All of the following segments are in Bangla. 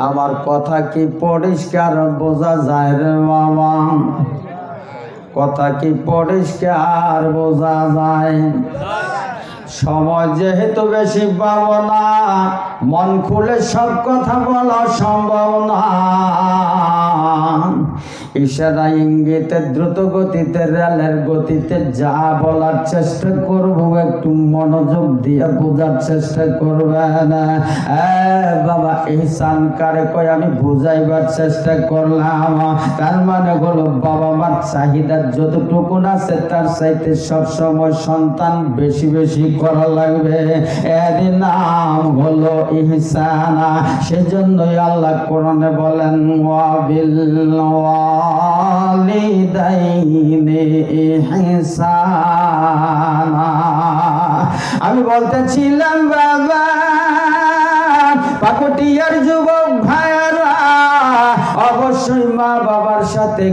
আমার কথা কি পরিষ্কার বোঝা যায় রে বাবা? কথা কি পরিষ্কার বোঝা যায়? সময় যেহেতু বেশি পাবো না, মন খুলে সব কথা বলা সম্ভব না। ইশারা ইঙ্গিতে দ্রুত গতিতে রেলের গতিতে যা বলার চেষ্টা করবো একটু মনোযোগ দিয়ে বোঝার চেষ্টা করবেন। বাবা ইহসান কারে কয় আমি বুঝাইবার চেষ্টা করলাম। তার মানে হলো বাবা মার চাহিদা যতটুকু আছে তার চাইতে সবসময় সন্তান বেশি বেশি করা লাগবে, এর নাম হলো ইহসান। সেজন্যই আল্লাহ কোরআনে বলেন ওয়াবিল ওয়ালিদাইনি ইহসানা। আমি বলতেছিলাম বাবা পাকুটিয়ার যুবক ভাইরা অবশ্যই মা বাবার সাথে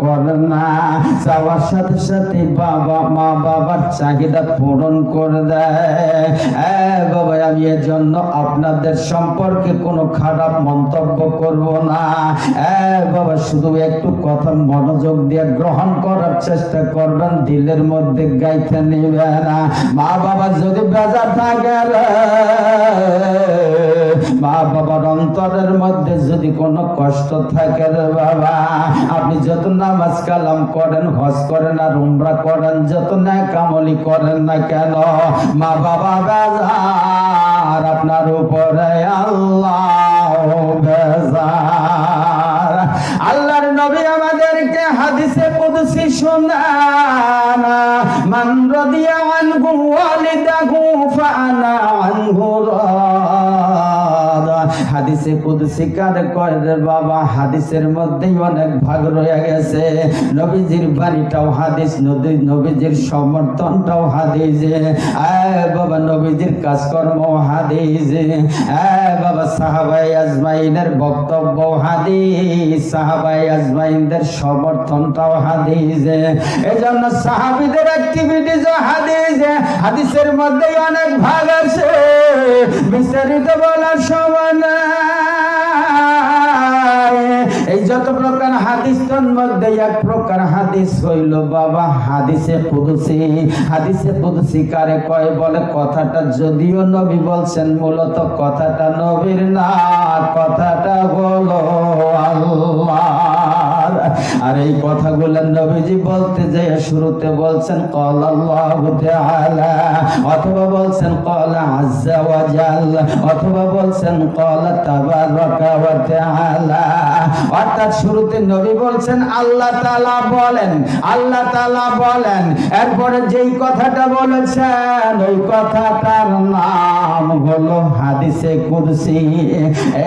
করে না চাওয়ার সাথে সাথে মা বাবার চাহিদা পূরণ করে দেয়। বাবা আমি এর জন্য আপনাদের সম্পর্কে কোনো খারাপ মন্তব্য করব না। বাবা শুধু একটু কথা মনোযোগ দিয়ে গ্রহণ করার চেষ্টা করবেন, দিলের মধ্যে গাইতে নেবেন না। মা বাবা যদি বেজার থাকে, মা বাবার অন্তরের মধ্যে যদি কোনো কষ্ট থাকে রে বাবা, আপনি যত নামাজ কালাম করেন, হজ করেন আর উমরা করেন, যত নেক আমলি করেন না কেন, মা বাবা বেজার আপনার উপরে আল্লাহ বেজার। আল্লাহর নবী আমাদেরকে হাদিসে কুদসি শোনান, মান রাদিয়া আনহু ওয়ালিদাহু ফাআনা আনহু রাদ। হাদিসে কুদসি কারে কয় রে বাবা? হাদিসের মধ্যেই অনেক ভাগ রয়ে গেছে। নবীজির বাণীটাও হাদিস, নবীজির সমর্থনটাও হাদিস, বাবা নবীজির কাজকর্ম হাদিস, বাবা সাহাবায়ে আজমাইনের বক্তব্য হাদিস, সাহাবায়ে আজমাইনদের সমর্থনটাও হাদিস। এজন্য সাহাবীদের অ্যাক্টিভিটিজ হাদিস। হাদিসের মধ্যে অনেক ভাগ আছে, বিস্তারিত বলার সময় নাই। এই যত প্রকার হাদিস তার মধ্যে এক প্রকার হাদিস হইল বাবা হাদিসে কুদসি। হাদিসে কুদসি কারে কয় বলে? কথাটা যদিও নবী বলছেন, মূলত কথাটা নবীর না, কথাটা হলো আল্লাহর। আর এই কথাগুলো নবীজি বলতে যে শুরুতে বলছেন ক্বালা আল্লাহু তাআলা, অথবা বলছেন ক্বালা আযজা ওয়া জাল, অথবা বলছেন ক্বালা তাবারাকা ওয়া তাআলা। অর্থাৎ শুরুতে নবী বলছেন আল্লাহ তাআলা বলেন, আল্লাহ তাআলা বলেন। এরপরে যেই কথাটা বলেছেন ওই কথাটার নাম হলো হাদিসে কুদসি।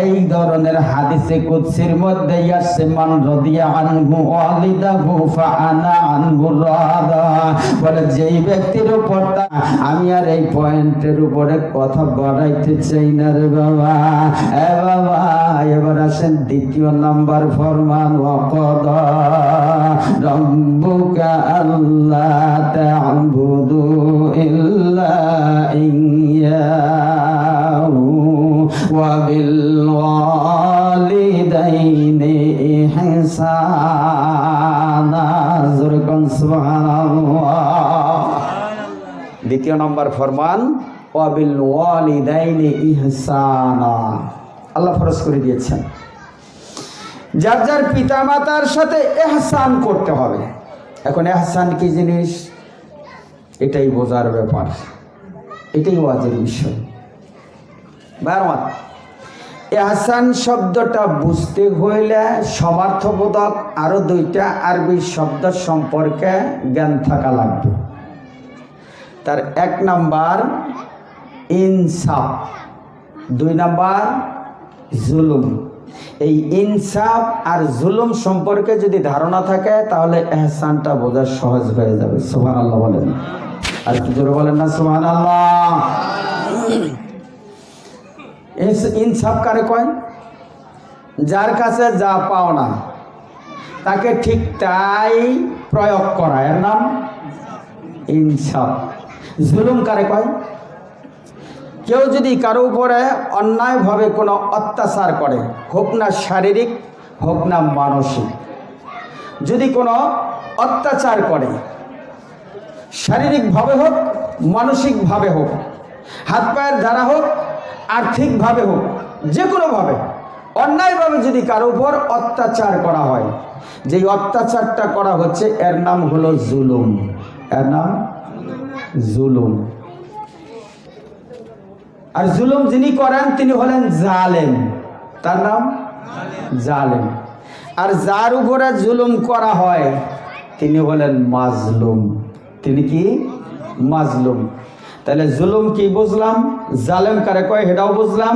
এই ধরনের হাদিসে কুদসির মধ্যে আসছে মান রাদিয়া আনহু ওয়ালিদাহু ফাআনা আনহু রাদ। বলে যেই ব্যক্তির উপর, আমি আর এই পয়েন্টের উপরে কথা বাড়াইতে চাই না রে বাবা। বাবা এবার আসেন দ্বিতীয় নাম্বার ফরমান, ওয়াকাদা রাব্বুকা আল্লা তা'বুদু ইল্লা ইয়্যাহু ওয়া বিল ওয়ালিদাইনি ইহসানা। জোরে কোন সুবহানাল্লাহ। দ্বিতীয় নম্বর ফরমান ওয়া বিল ওয়ালিদাইনি ইহসানা। আল্লাহ ফরজ করে দিয়েছেন যার যার পিতা মাতার সাথে ইহসান করতে হবে। এখন ইহসান কি জিনিস এটাই বোঝার ব্যাপার, এটাই ওয়াজের বিষয়। বারবার ইহসান শব্দটা বুঝতে হইলে সমার্থবোধক আরো দুইটা আরবি শব্দ সম্পর্কে জ্ঞান থাকা লাগবে। তার এক নাম্বার ইনসাফ, দুই নাম্বার জুলুম। এই ইনসাফ আর জুলুম সম্পর্কে যদি ধারণা থাকে তাহলে ইহসানটা বোঝা সহজ হয়ে যাবে। সুবহানাল্লাহ বলেন, আর কি জোরে বলেন না সুবহানাল্লাহ। ইনসাফ কারে কয়? যার কাছে যা পাও না তাকে ঠিক তাই প্রয়োগ করা, এর নাম ইনসাফ। জুলুম কারে কয়? কেউ যদি কারো উপরে অন্যায়ভাবে কোনো অত্যাচার করে, হোক না শারীরিক হোক না মানসিক, যদি কোনো অত্যাচার করে, শারীরিকভাবে হোক মানসিকভাবে হোক, হাত পায়ের দ্বারা হোক আর্থিকভাবে হোক, যে কোনোভাবে অন্যায়ভাবে যদি কারো উপর অত্যাচার করা হয়, যেই অত্যাচারটা করা হচ্ছে এর নাম হলো জুলুম। এর নাম জুলুম। আর জুলুম যিনি করেন তিনি হলেন জালেম, তার নাম জালেম। আর যার উপরে জুলুম করা হয় তিনি হলেন মাজলুম। তিনি কি? মাজলুম। তাহলে জুলুম কি বুঝলাম, জালেম কারে কয় হেটাও বুঝলাম,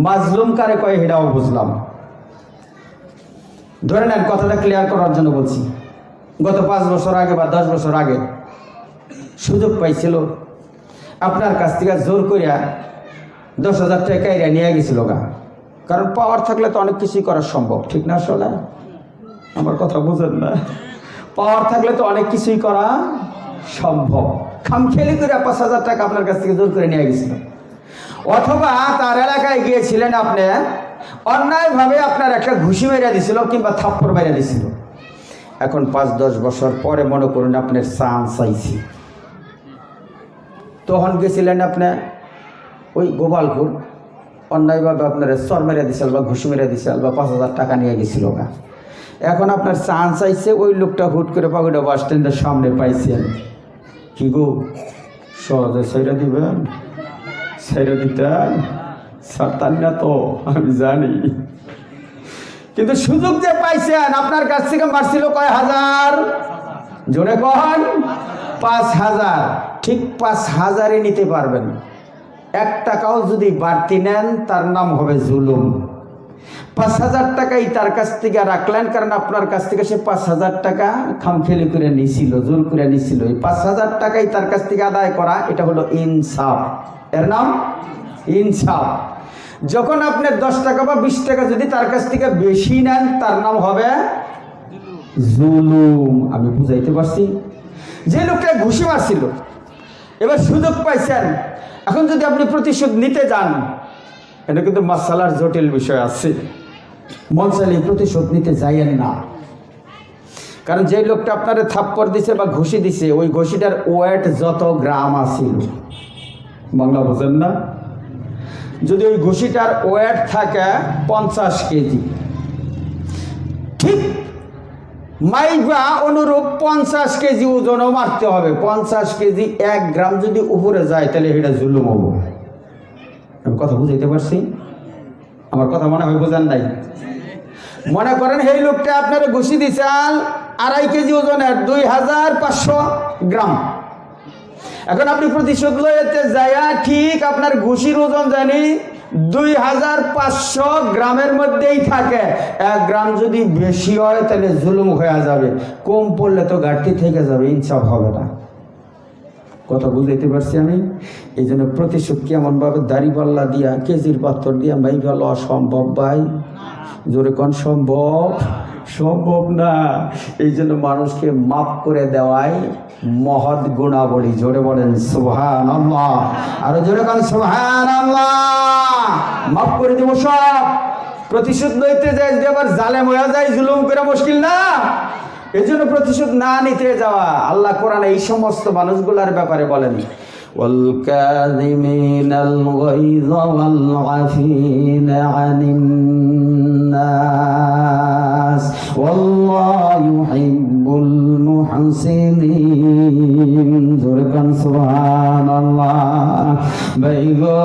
মাজলুম কারে কয় হেটাও বুঝলাম। ধরে নেন, কথাটা ক্লিয়ার করার জন্য বলছি। গত 5 বছর আগে বা 10 বছর আগে সুযোগ পাইছিল, আপনার কাছ থেকে জোর করিয়া 10,000 টাকা এরিয়া নিয়ে গেছিল গা। কারণ পাওয়ার থাকলে তো অনেক কিছুই করা সম্ভব, ঠিক না? আসলে আমার কথা বুঝেন না? পাওয়ার থাকলে তো অনেক কিছুই করা সম্ভব। খামখেয়ালি করে 5,000 টাকা আপনার কাছ থেকে জোর করে নিয়ে গেছিল। অথবা তার এলাকায় গিয়েছিলেন, আপনি অন্যায়ভাবে আপনার একটা ঘুষি মেরে দিছিল কিংবা থাপ্পড় মেরে দিছিল। এখন 5-10 বছর পরে মনে করুন আপনার চান্স চাইছি, তখন গেছিলেন আপনি ওই গোপালপুর, অন্যায়ভাবে আপনার চর মেরে দিছিল বা ঘুষি মেরে দিছিল বা 5,000 টাকা নিয়ে গেছিল গা। এখন আপনার চান্স চাইছে, ওই লোকটা হুট করে পাগুড়া বাস স্ট্যান্ডের সামনে পাইছেন। কি গো, সহজে সেটা দিবেন? সেটা দিতেন? ছাড়তাম না তো, আমি জানি। কিন্তু সুযোগ যে পাইছেন, আপনার কাছ থেকে মারছিল কয় হাজার? জোরে কন। 5,000। ঠিক 5,000-ই নিতে পারবেন। 1 টাকাও যদি বাড়তি নেন তার নাম হবে জুলুম। 5,000 টাকাই তার কাছ থেকে রাখলেন, কারণ আপনার কাছ থেকে সে 5,000 টাকা খামখেয়ালি করে নিছিল, জোর করে নিছিল। এই 5,000 টাকাই তার কাছ থেকে আদায় করা, এটা হলো ইনসাফ। এর নাম ইনসাফ। যখন আপনি 10 টাকা বা 20 টাকা যদি তার কাছ থেকে বেশি নেন তার নাম হবে জুলুম। আমি বুঝাইতে পারছি? যে লোকটা ঘুষি মারছিল, এবার সুযোগ পাইছেন, এখন যদি আপনি প্রতিশোধ নিতে যান, এটা কিন্তু মাসালার জটিল বিষয় আছে। মন চাইলে প্রতিশোধ নিতে যাইয়েন না। কারণ যে লোকটা আপনার থাপ্পড় দিছে বা ঘুষি দিছে, ওই ঘুষিটার ওয়েট যত গ্রাম আছিল, বাংলা বোঝেন না? যদি ওই ঘুষিটার ওয়েট থাকে 50 কেজি, ঠিক মাইবা অনুরূপ 50 কেজি ওজনও মারতে হবে। 50 কেজি 1 গ্রাম যদি উপরে যায় তাহলে এটা জুলুম হবো। আমি কথা বুঝাইতে পারছি? আমার কথা মনে হয় বোঝান নাই। মনে করেন এই লোকটা আপনারা ঘুষি দিচ্ছেন 2.5 কেজি ওজনের, 2,500 গ্রাম। এখন আপনি প্রতিশোধ লইতে যাইয়া ঠিক আপনার ঘুষির ওজন জানি 2,500 গ্রামের মধ্যেই থাকে। 1 গ্রাম যদি বেশি হয় তাহলে জুলুম হয়ে যাবে, কম পড়লে তো ঘাটতি থেকে যাবে, ইনসাফ হবে না। কথা বুঝাইতে পারছি আমি? এই জন্য প্রতিশোধ কেমনভাবে দাড়িপাল্লা দিয়া, কেজির পাথর দিয়া ভাই ভালো অসম্ভব। ভাই জোরে কোন সম্ভব? সম্ভব না। এই জন্য মানুষকে মাফ করে দেওয়াই মহৎ গুণাবলী। জোরে বলেন সুবহানাল্লাহ। আরো জোরে কোন সুবহানাল্লাহ। মাফ করে দেব সব। প্রতিশোধ লইতে যাই যদি আবার জালেম হয়ে যায়, জুলুম করে মুশকিল না? এই জন্য প্রতিশোধ না নিতে যাওয়া। আল্লাহ কোরআনে এই সমস্ত মানুষগুলার ব্যাপারে বলেন, والكاظمين الغيظ والعافين عن الناس والله يحب المحسنين। ذكر سبحان الله। بيغو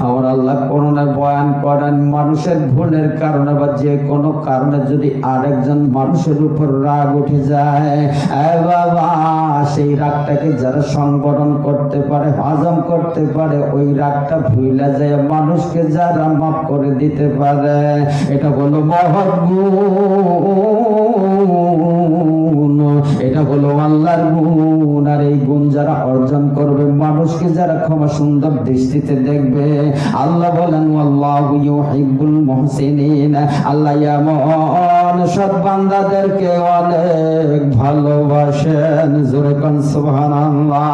আমার আল্লাহ কোরআনে বয়ান করেন, মানুষের ভুলের কারণে বা যে কোনো কারণে যদি আরেকজন মানুষের উপর রাগ উঠে যায়, বাবা সেই রাগটাকে যারা সংবরণ করতে পারে, হজম করতে পারে, ওই রাগটা ভুলে যায় মানুষকে যারা মাফ করে দিতে পারে, এটা হলো মহৎ গুণ, এটা হলো আল্লাহর গুণ। ওনার এই গুণ যারা অর্জন করবে, মানুষকে যারা ক্ষমা সুন্দর দৃষ্টিতে দেখবে, আল্লাহ বলেন আল্লাহু ইউহিব্বুল মুহসিনিন, আল্লাহ এমন সৎ বান্দাদেরকে অনেক ভালোবাসেন। জোরে কোন সুবহানাল্লাহ।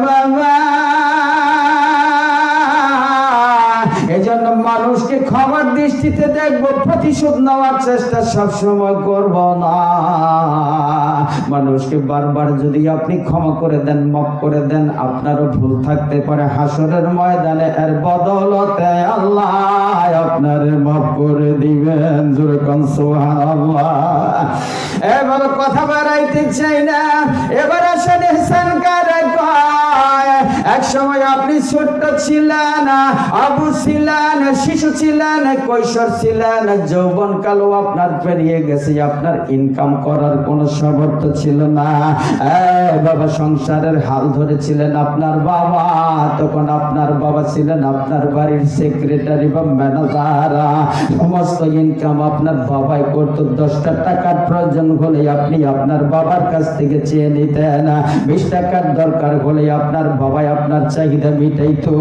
বাবা, এজন্য মানুষকে ক্ষমার দৃষ্টিতে দেখবো, প্রতিশোধ নেওয়ার চেষ্টা সবসময় করব না। মানুষকে বারবার যদি আপনি ক্ষমা করে দেন, মাফ করে দেন, আপনারও ভুল থাকতে পারে, হাসরের ময়দানে এর বদলতে আল্লাহ আপনার মাফ করে দিবেন। জোরে কোন সুবহানাল্লাহ। এবার কথা বাড়াইতে চাই না, এবার আসেন ইহসান কারে কয়। এক সময় আপনি ছোট্ট ছিলেন, আবু ছিলেন, শিশু ছিলেন, কৈশোর ছিলেন, যৌবন কালও আপনার পেরিয়ে গেছে, আপনার ইনকাম করার কোনো সামর্থ্য ছিল না। বাবা, সংসারের হাল ধরেছিলেন আপনার বাবা, তখন আপনার বাবা ছিলেন আপনার বাড়ির সেক্রেটারি বা ম্যানেজার। সমস্ত ইনকাম আপনার বাবাই করতো। 10টা টাকার প্রয়োজন হলে আপনি আপনার বাবার কাছ থেকে চেয়ে নিতেন, 20 টাকার দরকার হলে আপনার বাবাই আপনার চাহিদা মিটাইতো।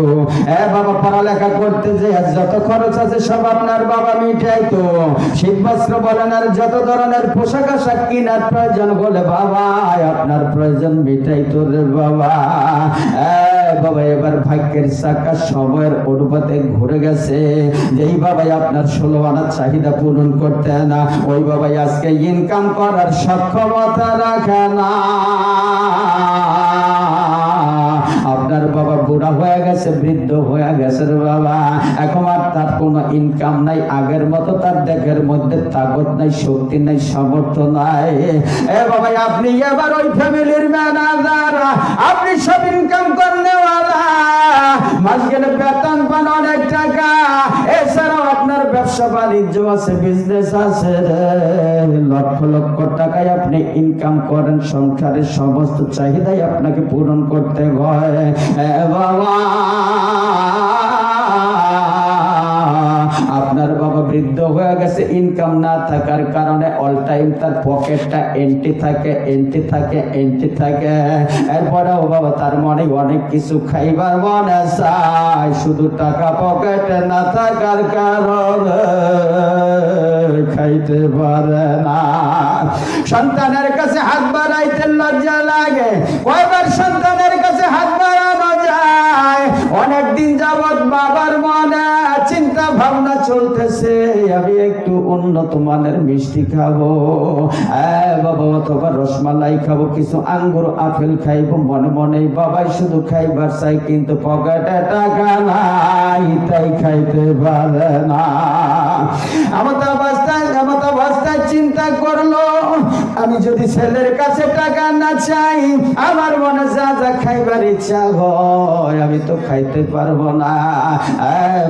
বাবা, পড়ালেখা করতে যে যত খরচ আছে সব আপনার বাবা মিটাইতো। শীত বস্ত্র বলেন আর যত ধরনের পোশাক আশাক কেনার প্রয়োজন হলে বাবা আপনার প্রয়োজন মিটাইতো রে বাবা। বাবা, এবার ভাগ্যের চাকা সময়ের অনুপাতে ঘুরে গেছে। যেই বাবাই আপনার 16 আনার চাহিদা পূরণ করতে না, ওই বাবাই আজকে ইনকাম করার সক্ষমতা রাখে না। আপনার বাবা বুড়া হয়ে গেছে, বৃদ্ধ হয়ে গেছে রে বাবা, এখন আর তার কোনো ইনকাম নাই, আগের মতো তার দেহের মধ্যে তাকত নাই, শক্তি নাই, সামর্থ্য নাই। বাবা, আপনি এবার ওই ফ্যামিলির ম্যানেজার, আপনি সব ইনকাম করনেওয়ালা, মাস গেলে বেতন পান অনেক টাকা, এছাড়াও আপনার ব্যবসা বাণিজ্য আছে, বিজনেস আছে, লক্ষ লক্ষ টাকায় আপনি ইনকাম করেন, সংসারের সমস্ত চাহিদাই আপনাকে পূরণ করতে হয়। বাবা, আপনার বাবা বৃদ্ধ হয়ে গেছে, ইনকাম না থাকার কারণে অল টাইম তার পকেটটা এন্টি থাকে, এন্টি থাকে, এন্টি থাকে। এরপরেও বাবা তার মনে অনেক কিছু খাইবার মনে চায়, শুধু টাকা পকেটে না থাকার কারণে খাইতে পারে না। সন্তানের কাছে হাত বাড়াইতে লজ্জা লাগে। কয়বার সন্তানের কাছে হাত বাড়ানো যায়? অনেকদিন যাবৎ বাবার মনে চিন্তা ভাবনা চলতেছে, আমি একটু উন্নত মানের মিষ্টি খাবো বাবা, অথবা রসমালাই খাবো, কিছু আঙ্গুর আপেল খাইবো। মনে মনে বাবাই শুধু খাইবার চাই, কিন্তু পকেটে টাকা নাই, তাই খাইতে পারে না। আমার অবস্থায় চিন্তা করলো, আমি যদি ছেলের কাছে টাকা না চাই, আমার মনে যা যা খাইবার ইচ্ছা হয় আমি তো খাইতে পারবো না।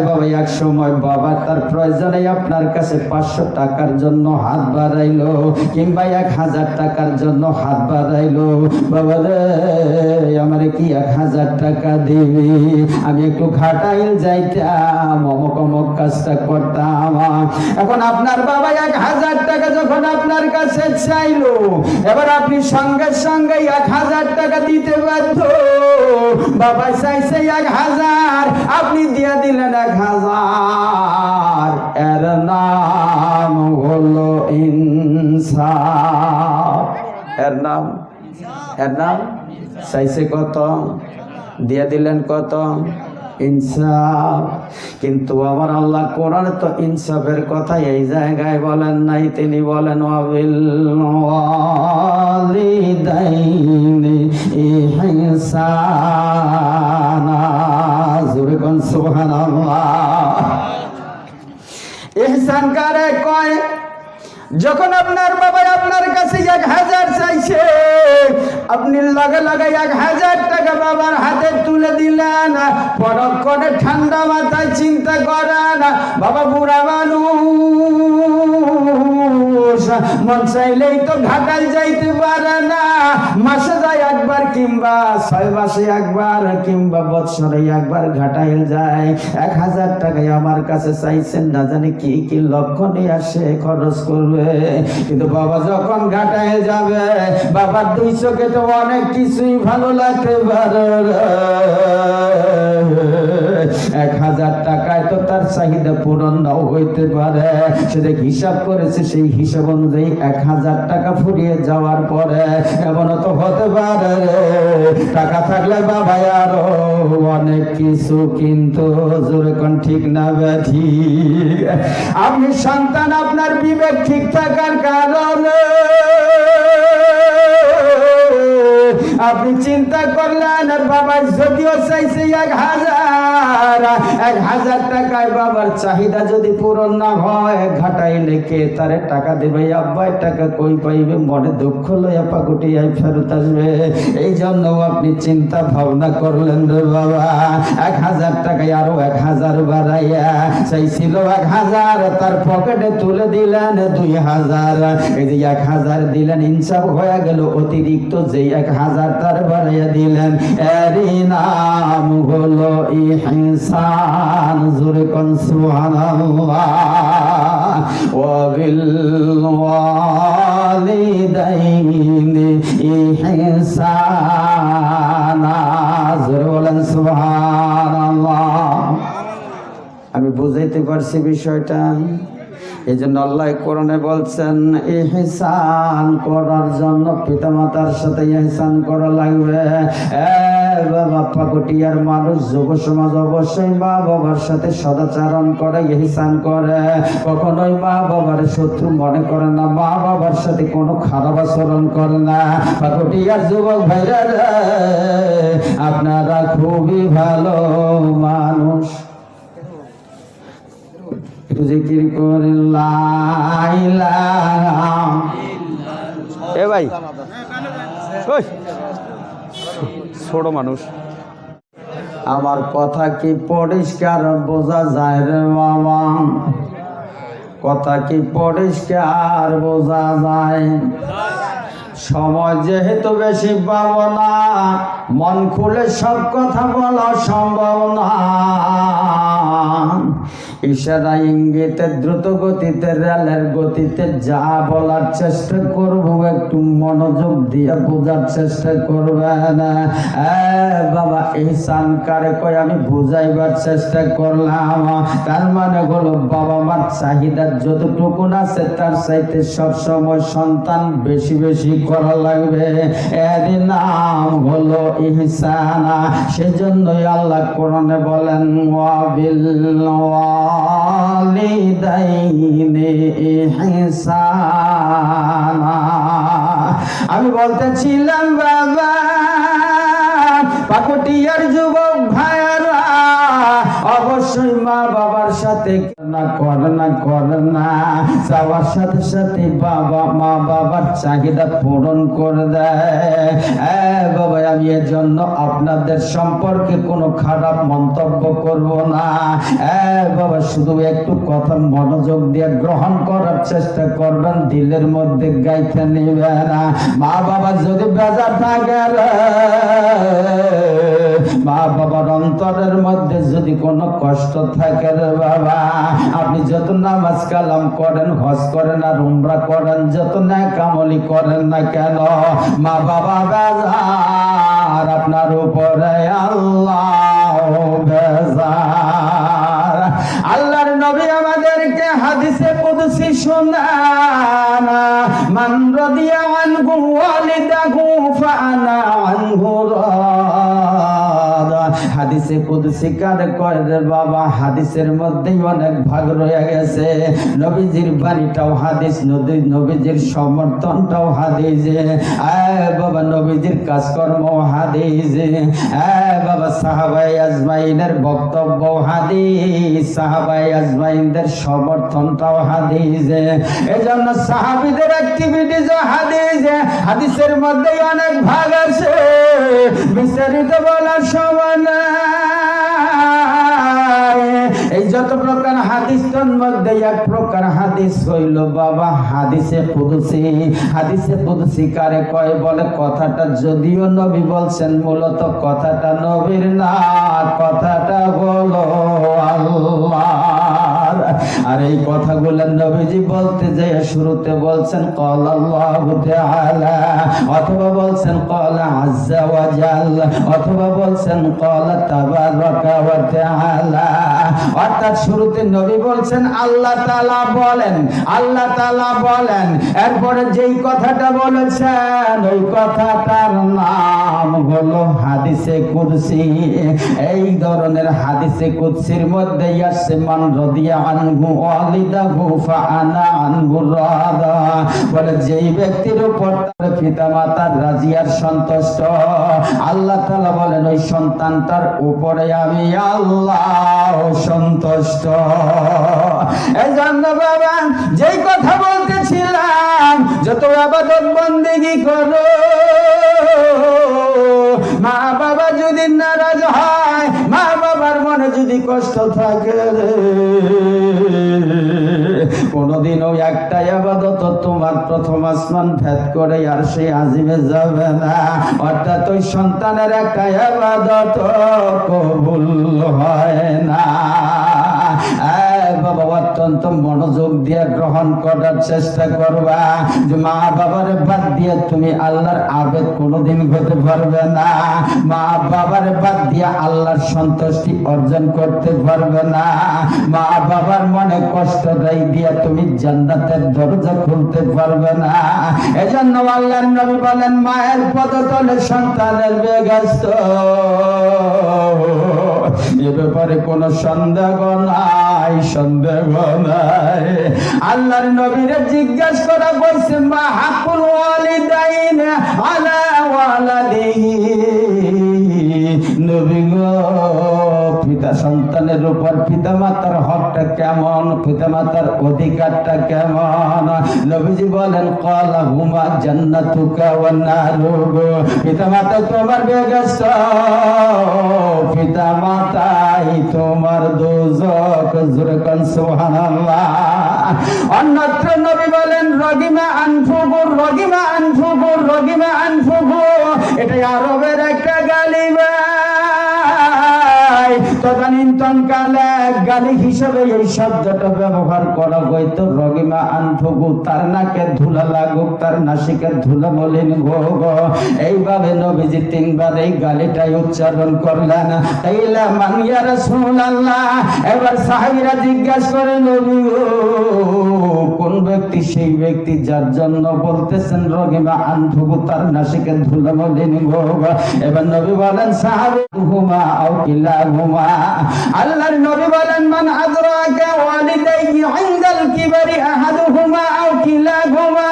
বাবা, এক সময় বাবা তার প্রয়োজনে আপনার কাছে 500 টাকার জন্য হাত বাড়াইলো, কিংবা 1000 টাকার জন্য হাত বাড়াইলো। বাবা রে, আমার কি 1000 টাকা দিবি? আমি একটু ঘাটাইল যাইতাম, অমুক অমুক কাজটা করতাম। এখন আপনার বাবা 1000 টাকা যখন আপনার কাছে চাইলো, এবার আপনি সঙ্গে সঙ্গে 1000 টাকা দিতে বাধ্য। বাবা চাইছে 1000, আপনি দিয়ে দিলেন 1000। এর নাম হলো ইনসাফ। এর নাম চাইছে কত, দিয়ে দিলেন কত? ইনসাফ। কিন্তু আমার আল্লাহ কোরআনে তো ইনসাফের কথা এই জায়গায় বলেন নাই। তিনি বলেন ওয়াবিল ওয়ালিদাইনি ইহসানা। জোরে কোন সুবহানাল্লাহ। ইহসান কারে কয়? যখন আপনার বাবা আপনার কাছে 1000 চাইছে, আপনি লগে লগে 1000 টাকা বাবার হাতে তুলে দিলেন। পরক্ষণে ঠান্ডা মাথায় চিন্তা করেন, বাবা বুড়া মানুষ, মন চাইলেই তো ঘাটাল যাইতে পারে না, মাসে যায় একবার কিংবা 6 মাসে একবার কিংবা বছরে একবার ঘাটাইল যায়। 1000 টাকায় আমার কাছে চাইছেন, না জানি কি কি লক্ষণ নিয়ে আসে খরচ করবে। কিন্তু বাবা যখন ঘাটাইল যাবে, বাবার 2 চোখে তো অনেক কিছুই ভালো লাগতে পারে। 1000 টাকায় তো তার চাহিদা পূরণ নাও হইতে পারে। সেটা হিসাব করেছে, সেই হিসাব অনুযায়ী 1000 টাকা ফুরিয়ে যাওয়ার পরে এমনও তো হতে পারে টাকা থাকলে বাবা আরো অনেক কিছু, কিন্তু জোরে কোন ঠিক না ঠিক? আপনি সন্তান, আপনার বিবেক ঠিক থাকার কারণে আপনি চিন্তা করলেন বাবা যদিও চাইছে 1000 টাকায় বাবার চাহিদা যদি পূরণ না হয়, ঘাটাইলে কে তারে টাকা দেবে? আব্বাই টাকা কই পাইবে? মনে দুঃখ লইয়া পাকুটিয়ায় ফেরত আসবে। এই জন্য আপনি চিন্তা ভাবনা করলেন রে বাবা, 1000 টাকায় আরো 1000 বাড়াইয়া চাইছিল 1000, তার পকেটে তুলে দিলেন 2000। এই যে 1000 দিলেন, ইনসাফ হয়ে গেল অতিরিক্ত যে 1000 তার বাড়াইয়া দিলেন। এরই নাম হলো ইহসান। জোরে কোন সুবহানাল্লাহ। ওয়া বিল ওয়ালিদাইনি ইহসানা। জোরে বলেন সুবহানাল্লাহ। আমি বুঝাইতে পারছি বিষয়টা? এই জন্য আল্লাহ কোরআনে বলছেন ইহসান করার জন্য পিতামাতার সাথে ইহসান করা লাগবে। বাবা পাকুটিয়ার মানুষ, যুব সমাজ অবশ্যই মা বাবার সাথে সদাচরণ করে, ইহসান করে। কখনোই মা বাবার শত্রু মনে করে না, মা বাবার সাথে কোনো খারাপ আচরণ করে না। পাকুটিয়ার যুবক ভাইরা, আপনারা খুবই ভালো মানুষ। জিকির করে লা ইলাহা। এ ভাই ছোট মানুষ, আমার কথা কি পরিষ্কার বোঝা যায় রে বাবা? কথা কি পরিষ্কার বোঝা যায়? সময় যেহেতু বেশি পাবো না, মন খুলে সব কথা বলা সম্ভব না। ইশারা ইঙ্গিতে দ্রুত গতিতে রেলের গতিতে যা বলার চেষ্টা করবো, একটু মনোযোগ দিয়ে বোঝার চেষ্টা করবেন। বাবা ইহসান কারে কয় আমি বুঝাইবার চেষ্টা করলাম। তার মানে হলো বাবা মার চাহিদা যতটুকু আছে তার চাইতে সবসময় সন্তান বেশি বেশি করা লাগবে। এর নাম হলো ইহসানা। সেজন্যই আল্লাহ কোরআনে বলেন ওয়া বিল ওয়ালিদাইনি ইহসানা। আমি বলতেছিলাম বাবা, পাকুটিয়ার যুবক ভাইরা অবশ্যই মা বাবার সাথে করে না যাওয়ার সাথে সাথে বাবা মা বাবার চাহিদা পূরণ করে দেয়। বাবা আমি এর জন্য আপনাদের সম্পর্কে কোনো খারাপ মন্তব্য করব না। বাবা শুধু একটু কথা মনোযোগ দিয়ে গ্রহণ করার চেষ্টা করবেন, দিলের মধ্যে গাইতে নেবে না। মা বাবা যদি বেজার থাকে, মা বাবার অন্তরের মধ্যে যদি কোনো কষ্ট থাকে রে বাবা, আপনি যত নামাজ কালাম করেন, হজ করেন আর উমরা করেন, যত নেক আমলি করেন না কেন, মা বাবা বেজার আপনার উপরে, আল্লাহ বেজার। আল্লাহর নবী আমাদেরকে হাদিসে কুদসি শোনান, মান রাদিয়া আনহু ওয়ালিদাহু ফাআনা আনহু রাদ। হাদিসে কুদসি কারে কয় রে বাবা? হাদিসের মধ্যেই অনেক ভাগ রয়ে গেছে। নবীজির বাণীটাও হাদিস, নবীজির সমর্থনটাও হাদিস, বাবা নবীজির কাজকর্ম হাদিস, বাবা সাহাবায়ে আজমাইনের বক্তব্য হাদিস, সাহাবায়ে আজমাইনদের সমর্থনটাও হাদিস। এজন্য সাহাবীদের অ্যাক্টিভিটিজ হাদিস। হাদিসের মধ্যে অনেক ভাগ আছে, বিস্তারিত বলার সময় নাই। এই যত প্রকার হাদিস তো হাদিসের মধ্যে এক প্রকার হাদিস হইল বাবা হাদিসে কুদসি। হাদিসে কুদসি কারে কয় বলে কথাটা যদিও নবী বলছেন মূলত কথাটা নবীর না, কথাটা হলো আল্লাহর। আর এই কথাগুলো নবীজি বলতে যে শুরুতে বলছেন ক্বালা আল্লাহু তাআলা, অথবা বলছেন ক্বালা আযযা ওয়া জাল, অথবা বলছেন ক্বালা তাবারাকা ওয়া তাআলা। অর্থাৎ শুরুতে নবী বলছেন আল্লাহ তাআলা বলেন, আল্লাহ তাআলা বলেন। এরপরে যেই কথাটা বলেছেন ওই কথাটার নাম হলো হাদিসে কুদসি। এই ধরনের হাদিসে কুদসির মধ্যে আসছে মান রাদিয়া আনহু ওয়ালিদাহু ফাআনা আনহু রাদা, বলে যেই ব্যক্তির উপর তার পিতামাতার রাজি আর সন্তুষ্ট, আল্লাহ তাআলা বলেন ওই সন্তানটার উপরে আমি আল্লাহ সন্তুষ্ট। এজন্য বাবা যেই কথা বলতেছিলাম, যত ইবাদত বন্দেগী করো, মা বাবা যদি নারাজ হয়, মা বাবার মনে যদি কষ্ট থাকে, কোনদিনও একটা ইবাদত তোমার প্রথম আসমান ভেদ করে আর সেই আজিমে যাবে না। অর্থাৎ ওই সন্তানের একটা ইবাদত কবুল হয় না। বাবা অত্যন্ত মনোযোগ দিয়ে গ্রহণ করার চেষ্টা করবা যে মা বাবার বাদ দিয়ে তুমি আল্লাহর আবেদ কোনোদিন হতে পারবে না। মা বাবার বাদ দিয়ে আল্লাহর সন্তুষ্টি অর্জন করতে পারবে না। মা বাবার মনে কষ্ট দিয়ে তুমি জান্নাতের দরজা খুলতে পারবে না। এজন্য আল্লাহর নবী বলেন মায়ের পদতলে সন্তানের বেহেশত, এ ব্যাপারে কোনো সন্দেহ নাই, সন্দেহ নাই। আল্লাহর নবীরে জিজ্ঞাসা করা হয়েছে মা হাকুল ওয়ালিদাইন আলা ওয়ালাদিহি, নবী গো পিতা সন্তানের উপর পিতামাতার হকটা কেমন, পিতামাতার অধিকারটা কেমন? নবীজি বলেন ক্বালা হুমা জান্নাতুকা ওয়া নারুকা, পিতামাতা তোমার বেহেশত, পিতামাতাই তোমার দোজখ। জোরে কোন সুবহানাল্লাহ। অন্যত্র নবী বলেন রগিমা আনফুকু, রগিমা আনফুকু, রগিমা আনফুকু, এটা আরবের একটা গালি। তদানীন্তন কালে গালি হিসেবে এই শব্দটা ব্যবহার করা হইতো রগিমা আনফুকু, তার নাকে ধুলা লাগুক, তার নাসিকে ধুলা মলিন হোক। এইভাবে নবীজি তিনবার এই গালিটাই উচ্চারণ করলেন। তাইলা মান ইয়া রাসূলুল্লাহ। এবার সাহাবীরা জিজ্ঞাসা করে নবী গো কোন ব্যক্তি? সেই ব্যক্তি যার জন্য বলতেছেন রগিমা আনফুকু, তার নাসিকে ধুলা মলিন হোক। এবার নবী বলেন সাহাবী হুমা আও কিলাহুমা। আল্লাহর নবী বলেন মান আদরাকা ওয়ালিদাইহি ইনদাল কিবারি আহাদুহুমা আও কিলাহুমা,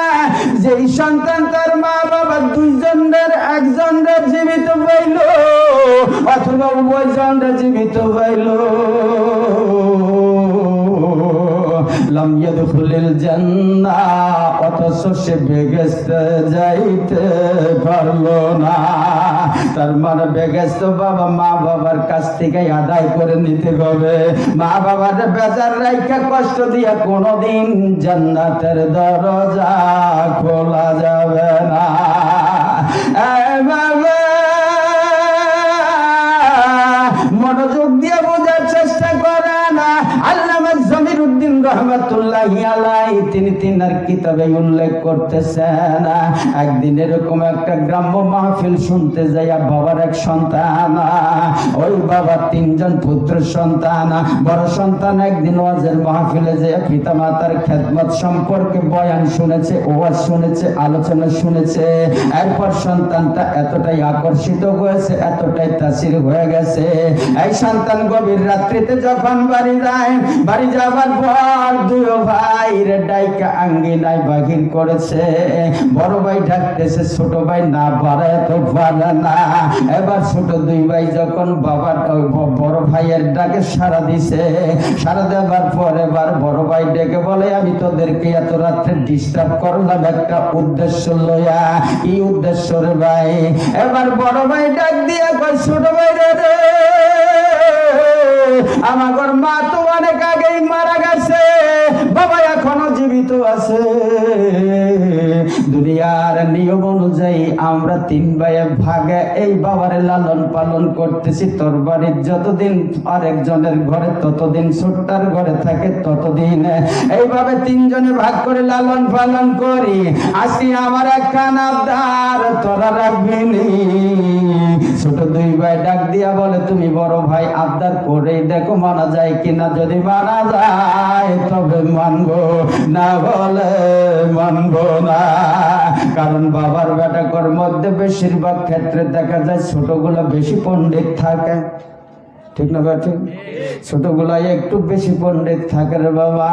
যেই সন্তান তার মা বাবা দুইজনের একজনের জীবিত পাইল অথবা উভয়জনের জীবিত পাইল, লাম ইয়াদখুলিল জান্নাহ, অথচ সে বেহেশতে যাইতে পারলো না। তার মানে বেহেশত বাবা মা বাবার কাছ থেকে আদায় করে নিতে হবে। মা বাবার বেজার রাইখা কষ্ট দিয়া কোনোদিন জান্নাতের দরজা খোলা যাবে না। বাবা মনোযোগ দিয়ে বোঝার চেষ্টা করে না। আল্লামা জমিরউদ্দিন রাহমাতুল্লাহি আলাইহি তিনি তিনার কিতাবে উল্লেখ করতেছেন একদিন এরকম একটা গ্রাম্য মাহফিল শুনতে যাইয়া বাবার এক সন্তান, ওই বাবার তিনজন পুত্র সন্তান, বড় সন্তান একদিন ওয়াজের মাহফিলে যেয়ে পিতা মাতার খেদমত সম্পর্কে বয়ান শুনেছে, ওয়াজ শুনেছে, আলোচনা শুনেছে। এরপর সন্তানটা এতটাই আকর্ষিত হয়েছে, এতটাই তাসির হয়ে গেছে, এই সন্তান গভীর রাত্রিতে যখন বাড়ি যায়, বাড়ি যাবার পর দুই ভাইয়ের ডাইকা আঙ্গিনায় বাহির করেছে। বড় ভাই ডাকতেছে, ছোট ভাই না পারে তো পারে না। এবার ছোট দুই ভাই যখন বাবার বড় ভাইয়ের ডাকে সাড়া দিছে, সাড়া দেবার পর এবার বড় ভাই ডেকে বলে আমি তোদেরকে এত রাত্রে ডিস্টার্ব করলাম একটা উদ্দেশ্য লইয়া। কি উদ্দেশ্য রে ভাই? এবার বড় ভাই ডাক দিয়ে কয় ছোট ভাই রে আমার মা তো অনেক আগেই মারা গেছে, আছে। দুনিয়ার নিয়ম অনুযায়ী আমরা 3 ভাইয়ে ভাগে এই বাবারে লালন পালন করতেছি। তোর বাড়ির যতদিন আরেকজনের ঘরে, ততদিন ছোট্টার ঘরে থাকে, ততদিন এইভাবে 3 জনে ভাগ করে লালন পালন করি। আজকে আমার একখান আবদার তোরা রাখবি নি। ছোট 2 ভাই ডাক দিয়া বলে, তুমি বড় ভাই, আবদার করেই দেখো মানা যায় কিনা। যদি মানা যায় তবে মানবো, না বলে মানবো না। কারণ বাবার বেটাকর মধ্যে বেশিরভাগ ক্ষেত্রে দেখা যায় ছোটগুলো বেশি পণ্ডিত থাকে, ঠিক না ভাই? ঠিক। ছোটগুলাই একটু বেশি পণ্ডিত থাকে রে বাবা।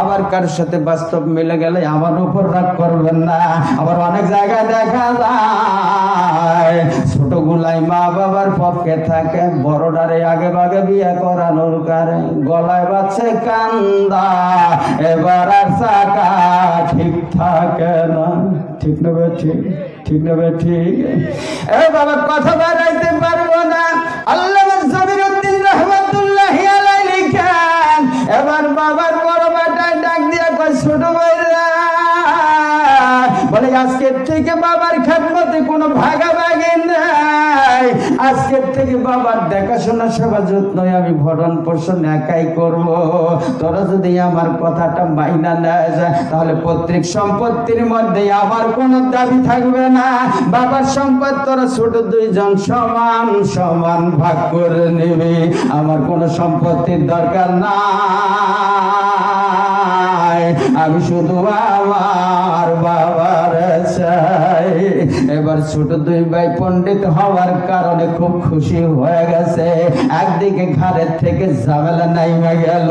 আবার কার সাথে বাস্তব মিলে গেলে আমার উপর রাগ করবেন না। আবার অনেক জায়গায় দেখা যায় ছোটগুলাই মা বাবার পক্ষে থাকে, বড়টারে আগে ভাগে বিয়ে করানোর কারণে গলায় বাজছে কান্দা, এবার আর চাকা ঠিক থাকে না, ঠিক না ভাই? ঠিক, ঠিক না ভাই? ঠিক। এ বাবা কথা বাড়াইতে পারবো না। আল্লাহ জাবিরউদ্দিন রাহমাতুল্লাহি আলাইহি লিখেন, এবার বাবার বড় বেটায় ডাক দিয়া কয়, ছোট ভাইরা বলে, আজকের থেকে বাবার খেদমতে কোনো ভাগাভাগি নাই। আজকের থেকে বাবার দেখাশোনা সেবা যত্ন আমি ভরণ পোষণ একাই করব। তোরা যদি আমার কথাটা মাইনা নেয় যায়, তাহলে পৈতৃক সম্পত্তির মধ্যে আমার কোনো দাবি থাকবে না। বাবার সম্পদ তোরা ছোট 2 জন সমান সমান ভাগ করে নিবি। আমার কোনো সম্পত্তির দরকার নাই, আমি শুধু আমার বাবার চাই। এবার ছোট 2 ভাই পণ্ডিত হওয়ার কারণে খুব খুশি হয়ে গেছে। একদিকে ঘরের থেকে ঝামেলা নাইমা গেল,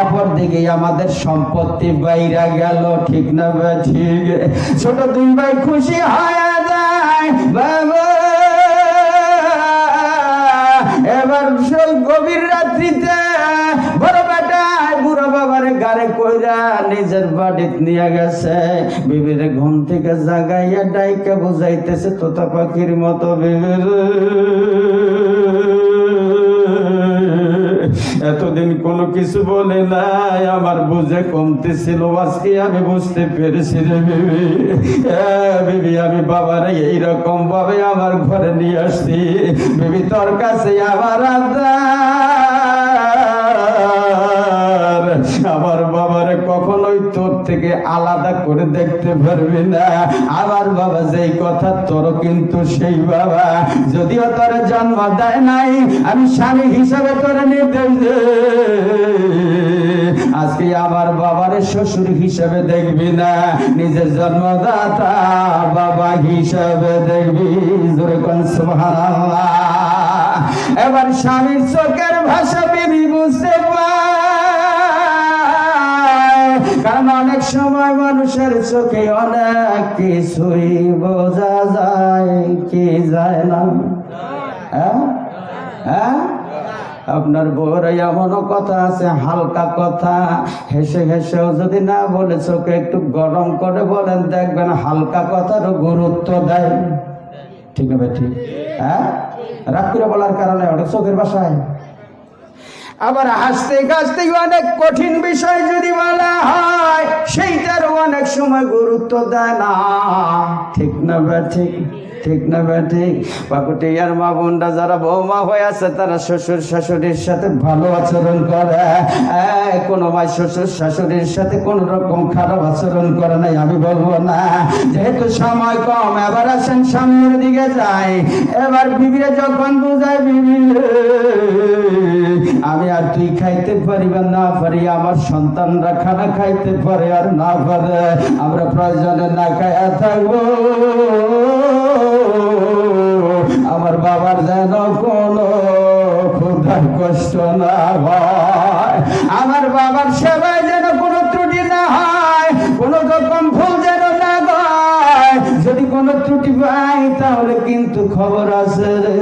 অপর দিকে আমাদের সম্পত্তি বাইরা গেল, ঠিক না ভাই? ঠিক। ছোট 2 ভাই খুশি হয়ে যায় বাবা। এবার গভীর রাত্রিতে বড় বেটা বুড়ো বাবার গাড়ি কইরা নিজের বাড়িতে নিয়ে গেছে। বিবির ঘুম থেকে জাগাইয়া ডাইকা বুঝাইতেছে তোতা পাখির মতো, বিবির এতদিন কোনো কিছু বলে নাই, আমার বুঝে কমতেছিল, আজকে আমি বুঝতে পেরেছি রে বিবি। বিবি, আমি বাবারে এইরকম ভাবে আমার ঘরে নিয়ে আসছি। বিবি, তোর কাছে আমার আবদার, আমার বাবারে কখনোই তোর থেকে আলাদা করে দেখতে পারবি না। আমার বাবা যেই কথা, তোর কিন্তু সেই বাবা। যদিও তোর জন্ম দেয় নাই, আমি স্বামী হিসাবে তোর নির্দেশ দে, আজকে আমার বাবারে শ্বশুর হিসাবে দেখবি না, নিজের জন্মদাতা বাবা হিসাবে দেখবি। জোরে কোন সুবহানাল্লাহ। এবার স্বামীর চোখের ভাষা বিবি বুঝতে পায়, কারণ অনেক সময় মানুষের চোখে অনেক কিছুই বোঝা যায়, কি যায় না? হ্যাঁ, আপনার বউর এমনও কথা আছে, হালকা কথা হেসে হেসেও যদি না বলে চোখে একটু গরম করে বলেন, দেখবেন হালকা কথারও গুরুত্ব দেয়, ঠিক না? ঠিক। হ্যাঁ, রাগ করে বলার কারণে ওটা চোখের ভাষায়। আবার হাসতে হাসতে অনেক কঠিন বিষয় যদি বলা হয়, সেইটারও অনেক সময় গুরুত্ব দেয় না, ঠিক না? ঠিক, ঠিক না? ঠিক। পাকুটিয়ার মা বোনরা যারা বৌমা হয়ে আছে, তারা শ্বশুর শাশুড়ির সাথে ভালো আচরণ করে। কোনো মাই শ্বশুর শাশুড়ির সাথে কোন রকম খারাপ আচরণ করে নাই আমি বলবো না, যেহেতু সময় কম। এবার আসেন সামনের দিকে যাই। এবার বিবিরে যখন বুঝায়, বিবি আমি আর তুই খাইতে পারি বা না পারি, আমার সন্তানরা খানা খাইতে পারে আর না পারে, আমরা প্রয়োজনে না খাইয়া থাকবো, আমার বাবার যেন কোনো ক্ষুধার কষ্ট না হয়, আমার বাবার সেবায় যেন কোনো ত্রুটি না হয়, কোনো রকম ভুল যেন না হয়। যদি কোনো ত্রুটি পাই তাহলে কিন্তু খবর আছে রে।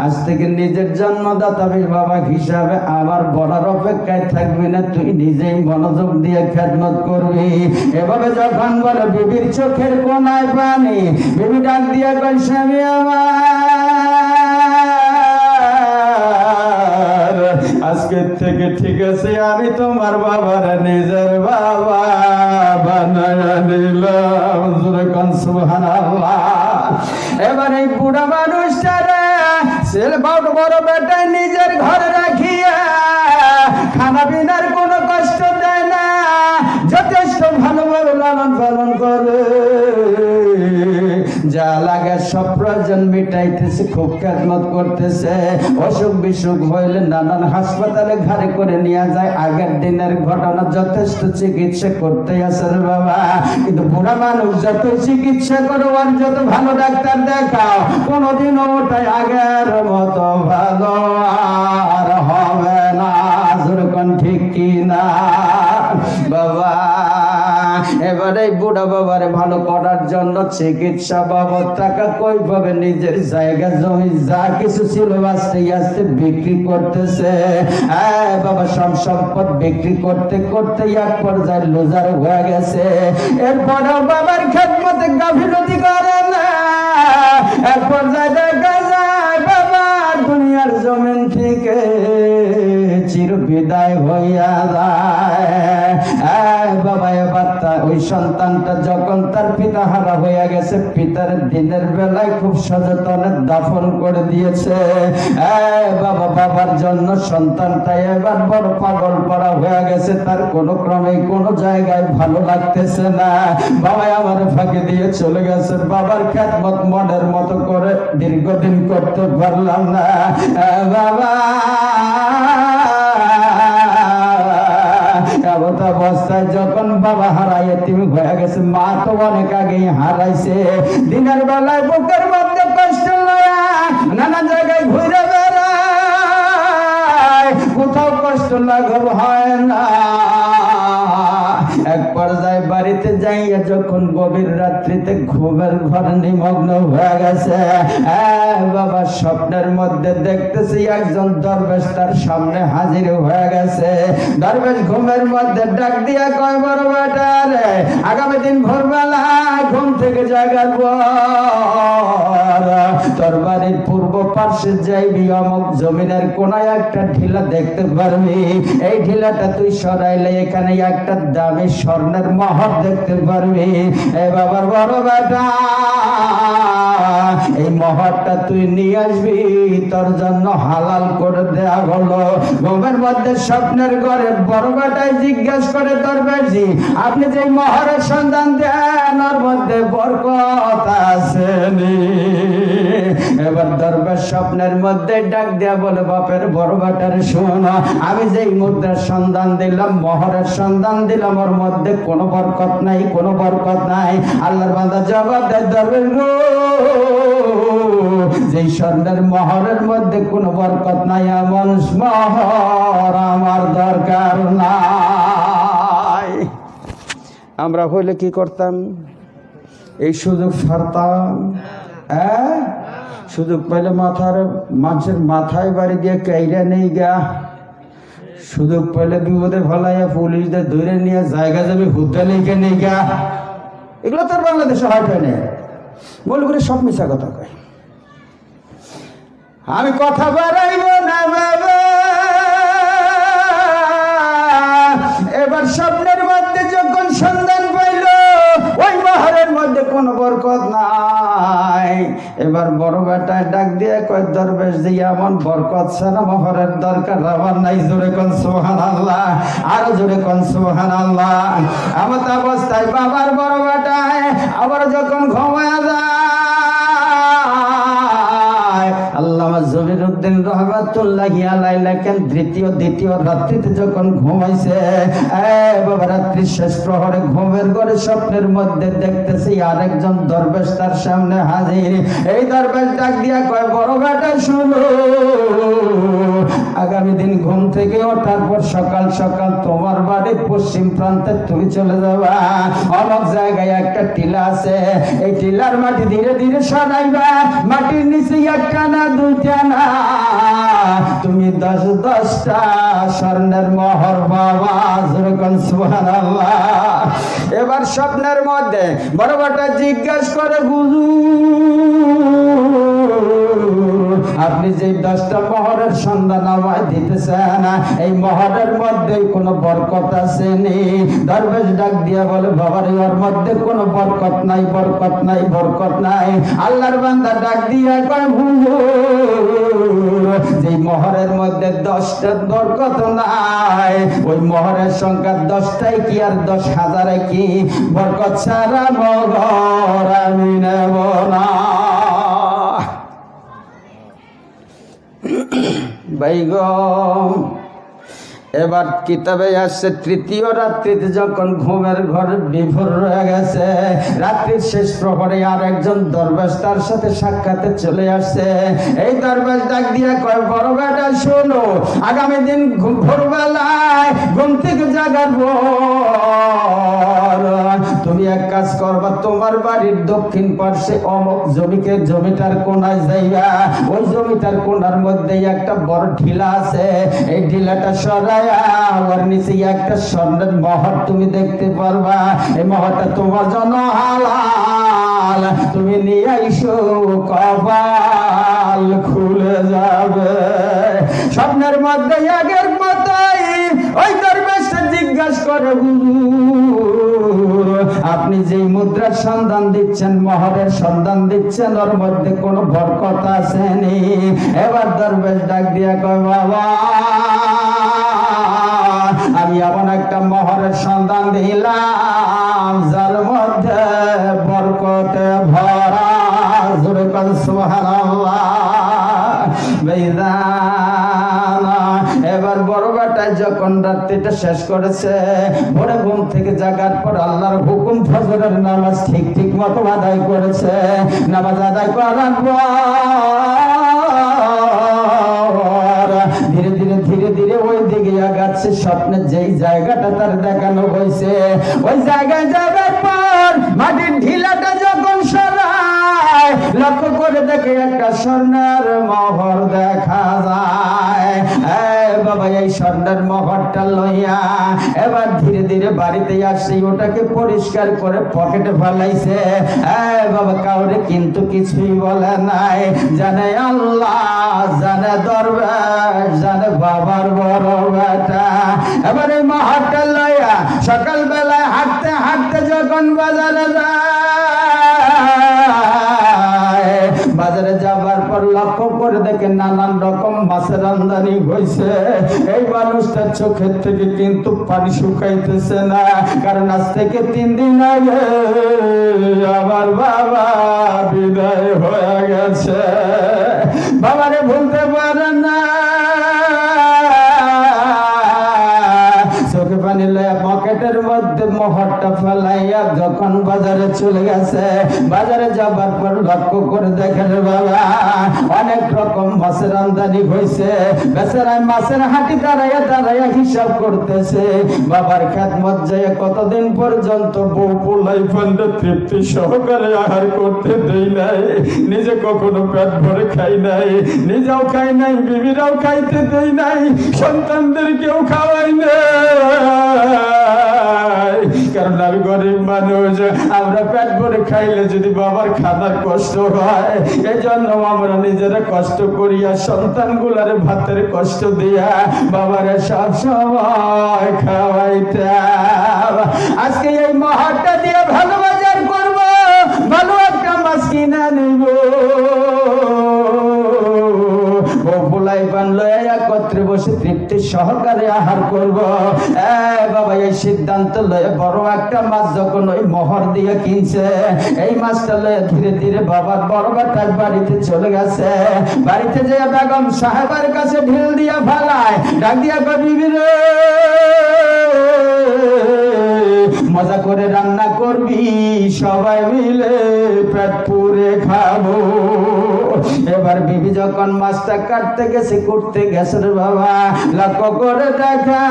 আজ থেকে নিজের জন্মদাতা বাবা হিসাবে আমার বলার অপেক্ষায় থাকবি না, তুই নিজেই মনোযোগ দিয়ে খেদমত করবি। এভাবে যখন বলে বিবির চোখের কোনায় পানি, বিবি ডাক দিয়ে কই, স্বামী আমার, আজকে থেকে ঠিক আছে, আমি তোমার বাবার নিজের বাবা বানায়া নিলাম। সুবহানাল্লাহ। এবার এই বুড়া মানুষটারে ছেলে বড় বেটায় নিজের ঘরে রাখিয়া খানা পিনার কোনো কষ্ট দেয় না, যথেষ্ট ভালোভাবে লালন পালন করে, যা লাগে সব প্রয়োজন মিটাইতেছে, খুব খেদমত করতেছে। অসুখ বিসুখ হইলে নানান হাসপাতালে ঘাড়ে করে নিয়ে যায়। আগের দিনের ঘটনা, যথেষ্ট চিকিৎসা করতে আছে রে বাবা। কিন্তু বুড়া মানুষ যত চিকিৎসা করো আর যত ভালো ডাক্তার দেখাও, কোনোদিনও ওটাই আগের মতো ভালো আর হবে না। যেরকম ঠিক কিনা বাবা? এবারে বুড়া বাবারে ভালো করার জন্য চিকিৎসা বাবদ টাকা কই পাবে? নিজের জায়গা জমি যা কিছু ছিল আস্তে আস্তে বিক্রি করতেছে। বাবা সব সম্পদ বিক্রি করতে করতে এক পর্যায়ে লুজার হয়ে গেছে। এরপরেও বাবার খেদমতে গাফিলতি করে না। এক পর্যায়ে দেখা যায় বাবা দুনিয়ার জমিন থেকে চির বিদায় হইয়া যায়। বাবা এবার ওই সন্তানটা যখন তার পিতা হারা হইয়া গেছে, পিতার দিনের বেলায় খুব সযত্নে দাফন করে দিয়েছে। বাবা বাবার জন্য সন্তানটা এবার বড় পাগল পড়া হয়ে গেছে, তার কোনো ক্রমে কোনো জায়গায় ভালো লাগতেছে না। বাবা আমার ফাঁকি দিয়ে চলে গেছে, বাবার খেদমত মনের মতো করে দীর্ঘদিন করতে পারলাম না। বাবা অবস্থায় যখন বাবা হারাইয়ে তুমি হয়ে গেছে, মা তো অনেক আগেই হারাইছে। দিনের বেলায় বুকের মধ্যে কষ্ট লয়া নানা জায়গায় ঘুরে বেড়ায়, কোথাও কষ্ট লাঘব হয় না। এক পর্যায়ে বাড়িতে যাইয়া যখন গভীর রাত্রিতে ঘুমের ঘরে নিমগ্ন হয়ে গেছে, বাবা স্বপ্নের মধ্যে দেখতেছি একজন দরবেশ তার সামনে হাজির হয়ে গেছে। দরবেশ ঘুমের মধ্যে ডাক দিয়া কয়, বড় বেটা রে, আগামী দিন ভোরবেলা ঘুম থেকে জাগার পর তোর বাড়ির পূর্ব পার্শ্বে যাইবি, অমুক জমিনের কোনায় একটা ঢিলা দেখতে পারবি। এই ঢিলাটা তুই সরাইলে এখানে একটা দামি স্বর্ণের মোহর দেখতে পারবি। এ বাবার বড় বেটা, এই মোহরটা তুই নিয়ে আসবি, তোর জন্য হালাল করে দেয়া হলো। ঘুমের মধ্যে স্বপ্নের ঘরে বড় বেটায় জিজ্ঞেস করে, দরবেশজি আপনি যে মোহরের সন্ধান দেন ওর মধ্যে বরকত আছে নি? এবার দরবেশ স্বপ্নের মধ্যে ডাক দেয়া বলে, বাপের বড় বেটার শোনো, আমি যেই মুদ্রার সন্ধান দিলাম, মোহরের সন্ধান দিলাম, ওর মধ্যে কোনো বরকত নাই, কোনো বরকত নাই। আল্লাহর বান্দা জবাব দেয়, দরবেশ গো, যেই স্বর্ণের মোহরের মধ্যে কোনো বরকত নাই, এমন মোহর আমার দরকার নাই। আমরা হইলে কি করতাম? এই সুযোগ ছাড়তাম? সুযোগ পাইলে মানুষের মাথায় বাড়ি দিয়ে কাইরা নেই গা। সুযোগ পেলে বিপদে ফলাইয়া পুলিশদের ধরে নিয়ে জায়গা যাবে হুদ্দা লেখে নেই গা। এগুলো তো আর বাংলাদেশে হয় না, বলে করে সব মিশা কথা কয়। আমি কথা বাড়াইব না বাবা। এবার স্বপ্নের মধ্যে যখন সন্ধান পাইল, ওই মোহরের মধ্যে কোনো বরকত নাই। এবার বড় বেটায় ডাক দিয়ে কয়, দরবেশ দিয়ে এমন বরকত ছাড়া মোহরের দরকার আমার নাই। জোরে কোন সুবহানাল্লাহ, আরো জোরে কোন সুবহানাল্লাহ। এমত অবস্থায় বাবার বড় বেটায় আবার যখন ঘুমায়া যায়, আল্লামা জমিরউদ্দিন রহমাতুল্লাহি আলাইহি লেখেন, দ্বিতীয় রাত্রিতে যখন ঘুমাইছে, বাবা রাত্রির শেষ প্রহরে ঘুমের ঘরে স্বপ্নের মধ্যে দেখতেছি আরেকজন দরবেশ তার সামনে হাজির। এই দরবেশ ডাক দিয়া কয়, বড় বেটা শুনো, আগামী দিন ঘুম থেকে ওঠার পর সকাল সকাল তোমার বাড়ির পশ্চিম প্রান্তে তুমি চলে যাবা। অনেক জায়গায় একটা টিলা আছে, এই টিলার মাটি ধীরে ধীরে সরাইবা। মাটির নিচে একটা না দুইটা না, তুমি 10-10টা স্বর্ণের মোহর বাবা। যেরকম সুবহানাল্লাহ। এবার স্বপ্নের মধ্যে বড় বেটা জিজ্ঞাসা করে, হুজুর আপনি যে 10টা মোহরের সন্ধান আমায় দিতেছেন, এই মোহরের মধ্যে কোনো বরকত আছে নি? দরবেশ ডাক দিয়া বলে, বাবার ওর মধ্যে কোনো বরকত নাই, বরকত নাই, বরকত নাই। আল্লাহর বান্দা ডাক দিয়া কয়, হুজুর যে মোহরের মধ্যে 10টা বরকত নাই, ওই মোহরের সংখ্যা 10টাই কি আর 10,000 কি? বরকত ছাড়া মোহর আমি নেব না। বেগম এবার কিতাবে আসছে, তৃতীয় রাত্রিতে যখন ঘুমের ঘরে বিভোর রয়ে গেছে, রাত্রির শেষ প্রহরে আর একজন দরবেশ তার সাথে সাক্ষাতে চলে আসছে। এই দরবেশ ডাক দিয়া কয়, বড় বেটা শোনো, আগামী দিন ভোরবেলায় ঘুম থেকে জাগার পর তুমি এক কাজ করবা, তোমার বাড়ির দক্ষিণ পার্শ্বে অমুক জমিটার কোনায় যাইবা। ওই জমিটার কোনার মধ্যে একটা বড় ঢিলা আছে, এই ঢিলাটা সরাই ওর নিচে একটা স্বর্ণের মোহর তুমি দেখতে পারবা। এই মোহরটা তোমার জন্য হালাল, তুমি নিয়ে আইসো, কপাল খুলে যাবে। স্বপ্নের মধ্যে আগের মতোই ওই দরবেশটা জিজ্ঞাসা করে, হুজুর আপনি যেই মুদ্রার সন্ধান দিচ্ছেন, মোহরের সন্ধান দিচ্ছেন, ওর মধ্যে কোনো বরকত আছে নি? এবার দরবেশ ডাক দিয়া কয়, বাবা আমি এমন একটা মোহরের সন্ধান দিলাম যার মধ্যে বরকতে ভরা। জোরে কোন সুবহানাল্লাহ। এবার বড় বেটা যখন রাত্রিটা শেষ করেছে, ভোরে ঘুম থেকে জাগার পর আল্লাহর হুকুম ফজরের নামাজ ঠিক মতো আদায় করেছে। নামাজ আদায় করার পর ধীরে ধীরে ওই দিকে আগাচ্ছে। স্বপ্নে যেই জায়গাটা তার দেখানো হয়েছে, ওই জায়গায় যাবার পর মাটির ঢিলাটা যখন সরায়, লক্ষ্য করে দেখে একটা স্বর্ণের মোহর দেখা যায়। বাবা এই স্বর্ণের মোহরটা লইয়া এবার ধীরে ধীরে বাড়িতে আসছে, ওটাকে পরিষ্কার করে পকেটে ফেলাইছে। বাবা কাউরে কিন্তু কিছুই বলে নাই, জানে আল্লাহ, জানে দরবেশ, জানে বাবার বড় বেটা। এবার এই মোহরটা লইয়া সকাল বেলায় হাঁটতে হাঁটতে যখন বাজারে যায়, বাজারে যাবার পর লক্ষ্য করে দেখে নানান রকম মাছের আমদানি হয়েছে। এই মানুষটার চোখের থেকে কিন্তু পানি শুকাইতেছে না, কারণ আজ থেকে 3 দিন আগে আমার বাবা বিদায় হয়ে গেছে। বাবারে ভুলতে পারে না, চোখে পানি লইয়া পকেটের মধ্যে মোহরটা ফেলাইয়া যখন বাজারে চলে গেছে, বাজারে যাবার পর লক্ষ্য করে দেখেন বাবা অনেক রকম মাছের আমদানি হয়েছে। বেচারায় মাছের হাঁটি দাঁড়াইয়া হিসাব করতেছে। বাবার খেদমত যায় কতদিন পর্যন্ত বউ পোলাই ফান্ডে তৃপ্তি সহকারে আহার করতে দেই নাই, নিজে কখনো পেট ভরে খাই নাই, নিজেও খাই নাই, বিবিরাও খাইতে দেই নাই, সন্তানদেরকেও খাওয়াই নাই, কারণ আমি গরিব মানুষ। আমরা পেট ভরে খাইলে যদি বাবার খানার কষ্ট হয়, এই জন্য আমরা নিজেরা কষ্ট করিয়া সন্তানগুলারে ভাতের কষ্ট দিয়া বাবারে সব সময় খাওয়াইতাম। আজকে এই মোহরটা দিয়ে ভালো বাজার করবো, ভালো একটা মাছ কিনা নিব, একত্রে বসে তৃপ্তি সহকারে আহার করব। বাবা এই সিদ্ধান্ত লয়ে বড় একটা মাছ যখন ওই মোহর দিয়ে কিনছে, এই মাছটা লয়ে ধীরে ধীরে বাবার বড় বেটার বাড়িতে চলে গেছে। বাড়িতে যে বেগম সাহেবের কাছে ঢিল দিয়া ফেলায়, ডাক দিয়া বিবি রে মজা করে রান্না করবি, সবাই মিলে পেট পুরে খাবো। এবার বিবি যখন মাছটা কাটতে গেছে, করতে গেছে রে বাবা, লক্ষ্য করে দেখা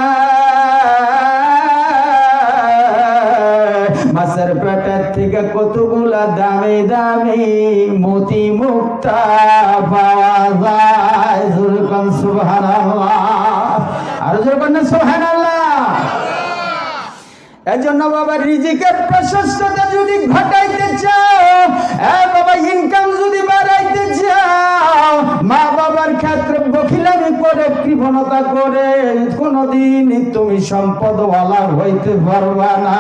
মাছের পেটের থেকে কতগুলা দামি দামি মতি মুক্তা পাওয়া যায়। যেরকম সুবহানাল্লাহ, আর যেরকম সুবহানাল্লাহ। এজন্য বাবা রিজিকের প্রশস্ততা যদি ঘটাইতে চাও, বাবা ইনকাম যদি বাড়াইতে চাও, মা বাবা কৃপণতা করে কোনদিন তুমি সম্পদওয়ালা হইতে পারবা না।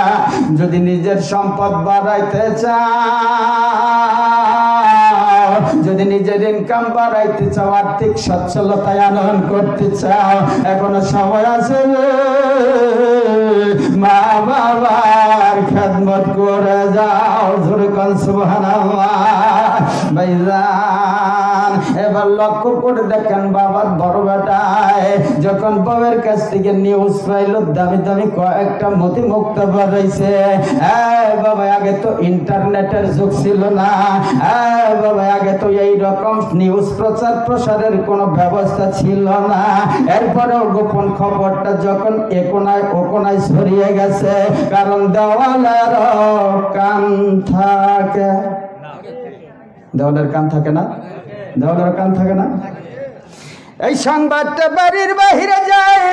যদি নিজের সম্পদ বাড়াইতে চাও, যদি নিজের ইনকাম বাড়াইতে চাও, আর্থিক সচ্ছলতায় আনয়ন করতে চাও, এখনো সময় আছে। মা বাবার খেদমত করে যাও। জোরে কোন সুবহানাল্লাহ। ভাইজান এবার লক্ষ্য করে দেখেন, বাবার বড় বেটায় যখন বউয়ের কাছ থেকে নিউজ পাইল দামি দামি কয়েকটা মতি মুক্ত বাড়াইছে। বাবা আগে তো ইন্টারনেটের যুগ ছিল না, বাবা আগে তো এই রকম নিউজ প্রচার প্রসারের কোনো ব্যবস্থা ছিল না। এরপরেও গোপন খবরটা যখন একোনায় ওকোনায় ছড়িয়ে গেছে, কারণ দেওয়ালের কান থাকে, দেওয়ালের কান থাকে না, দেওয়ালের কান থাকে না। এই সংবাদটা বাড়ির বাহিরে যায়,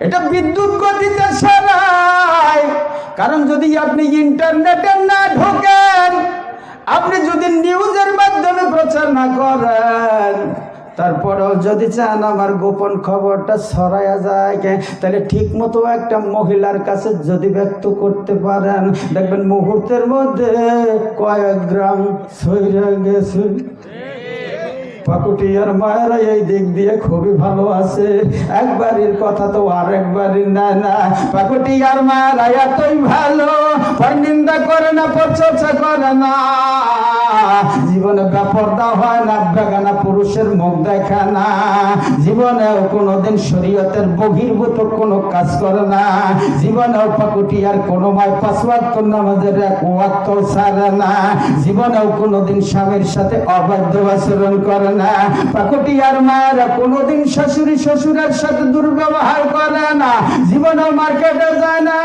এটা বিদ্যুৎ গতিতে ছড়ায়। কারণ যদি আপনি ইন্টারনেটে না ঢোকেন, আপনি যদি নিউজের মাধ্যমে প্রচার না করেন, তারপরেও যদি চান আমার গোপন খবরটা ছড়ায়া যায়, তাহলে ঠিক মতো একটা মহিলার কাছে যদি ব্যক্ত করতে পারেন, দেখবেন মুহূর্তের মধ্যে কয়েক গ্রাম ছড়িয়ে গেছে। পাকুটিয়ার মায়েরা এই দিক দিয়ে খুবই ভালো আছে। একবারের কথা তো আর একবারের না না। পাকুটিয়ার মায়েরা এতই ভালো, নিন্দা করে না, প্রচর্চা করে না, জীবনে বেপরদা হয় না, বেগানা পুরুষের মুখ দেখা না, জীবনেও কোনোদিন শরীয়তের বহির্ভূত কোনো কাজ করে না, জীবনেও পাকুটিয়ার কোনো মায় 5 ওয়াক্ত নামাজের 1 ওয়াক্ত ছাড়ে না, জীবনেও কোনোদিন স্বামীর সাথে অবাধ্য আচরণ করে না। পাকুটিয়ার মায়েরা কোনোদিন শাশুড়ি শ্বশুরের সাথে দুর্ব্যবহার করে না, জীবনেও মার্কেটে যায় না।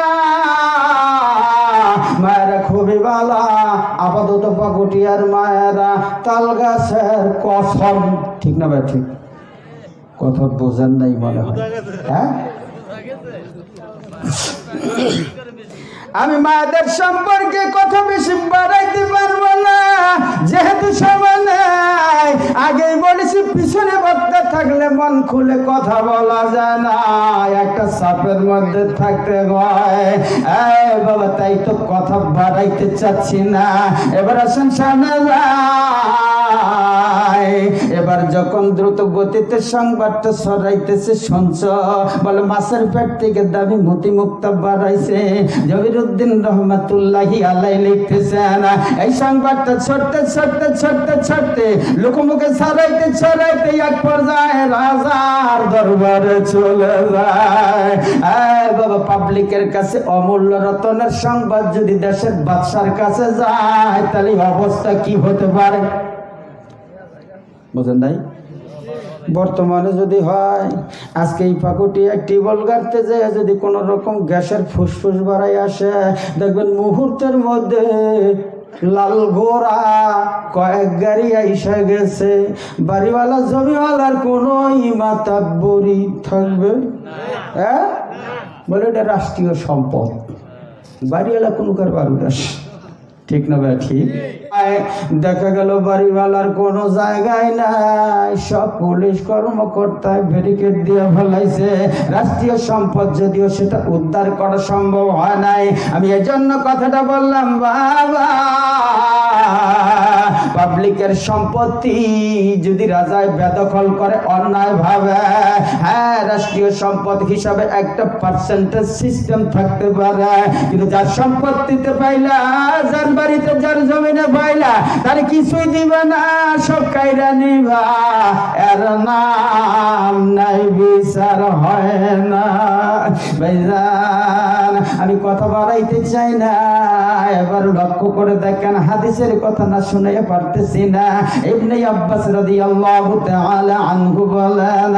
মায়েরা খুবই ভালো। আপাতত পাকুটিয়ার মায়েরা তাল গাছের কসম, ঠিক না ভাই? ঠিক কথা বোঝেন নাই মনে হয়। হ্যাঁ, আমি মায়েদের সম্পর্কে কথা বেশি বাড়াইতে পারবো না, যেহেতু সময় নেই। আগেই বলেছি, পিছনে বক্তা থাকলে মন খুলে কথা বলা যায় না, একটা চাপের মধ্যে থাকতে হয়। বাবা, তাই তো কথা বাড়াইতে চাচ্ছি না। এবার আসেন সামনে যাই। এবার যখন দ্রুত গতিতে সংবাদটা ছড়াইতেছে, শুনছ বলে মাছের পেট থেকে দাবি মতি মুক্তা বাড়াইছে। জবিরুদ্দিন রহমাতুল্লাহি আলাই লিখতেছেন, এই সংবাদটা ছড়তে ছড়তে ছড়তে ছড়তে লোকমুখে ছড়াইতে ছড়াইতে এক পর্যায়ে রাজার দরবারে চলে যায়। বাবা, পাবলিকের কাছে অমূল্য রতনের সংবাদ যদি দেশের বাদশার কাছে যায়, তাহলে অবস্থা কি হতে পারে বুঝেন নাই? বর্তমানে যদি হয়, আজকে এই পাকুটিয়া টিউবওয়েল গাড়তে যায় যদি কোনো রকম গ্যাসের ফুসফুস বাড়াই আসে, দেখবেন মুহূর্তের মধ্যে লাল ঘোড়া কয়েক গাড়ি আইসা গেছে। বাড়িওয়ালা জমিওয়ালার কোনো ইমাতাব্বরি থাকবে? হ্যাঁ, বলে এটা রাষ্ট্রীয় সম্পদ, বাড়িওয়ালা কোনো কারবার উদাস, ঠিক না ভাই? ঠিক। দেখা গেল বাড়িওয়ালার কোনো জায়গায় নাই, সব পুলিশ কর্মকর্তায় ব্যারিকেড দিয়ে ফেলাইছে। রাষ্ট্রীয় সম্পদ যদিও সেটা উদ্ধার করা সম্ভব হয় নাই। আমি এজন্য কথাটা বললাম, বাবা, পাবলিকের সম্পত্তি যদি রাজায় বেদখল করে অন্যায় ভাবে, হ্যাঁ, রাষ্ট্রীয় সম্পদ হিসাবে একটা পার্সেন্টেজ সিস্টেম থাকতে পারে, কিন্তু যার সম্পত্তিতে পাইলা, যার বাড়িতে, যার জমিনে পাইলা, তার কিছুই দিবে না, সব কাইরা নিবা, এর নাম নাই বিচার হয় না। ভাইজান, আমি কথা বাড়াইতে চাই না, এবার লক্ষ্য করে দেখেন, হাদিসের কথা না শুনে পারতেছি না। ইবনে আব্বাস রাদিয়াল্লাহু তাআলা আনহু বলেন,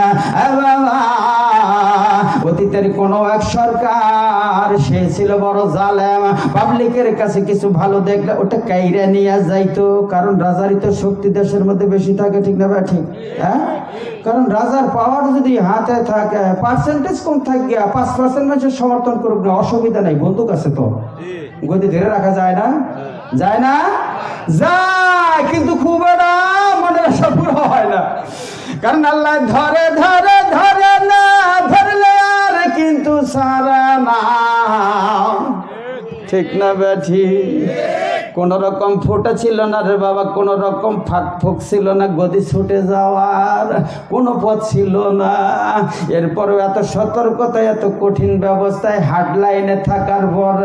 অতীতের কোন এক সরকার, সে ছিল বড় জালেম, পাবলিকের কাছে কিছু ভালো দেখলে ওটা কাইরা নিয়ে যাইতো। কারণ রাজারই তো শক্তি দেশের মধ্যে বেশি থাকে, ঠিক না ভাই? ঠিক। হ্যাঁ, কারণ রাজার পাওয়ার যদি হাতে থাকে, পার্সেন্টেজ কম থাকে, 5% মানুষের সমর্থন করুক না, অসুবিধা নাই, বন্দুক আছে তো, গতি ধরে রাখা যায় না? যায় না? যায়, কিন্তু খুব একটা মনে রাখা পুরো হয় না। কারণ আল্লাহ ধরে ধরে ধরে ঠিক না বেঠি? কোন রকম ফোটা ছিল না রে বাবা, কোন রকম ফাঁক ফোক ছিল না, গদি ছুটে যাওয়ার কোনো পথ ছিল না। এরপরেও এত সতর্কতায়, এত কঠিন ব্যবস্থায় হার্ড লাইনে থাকার পর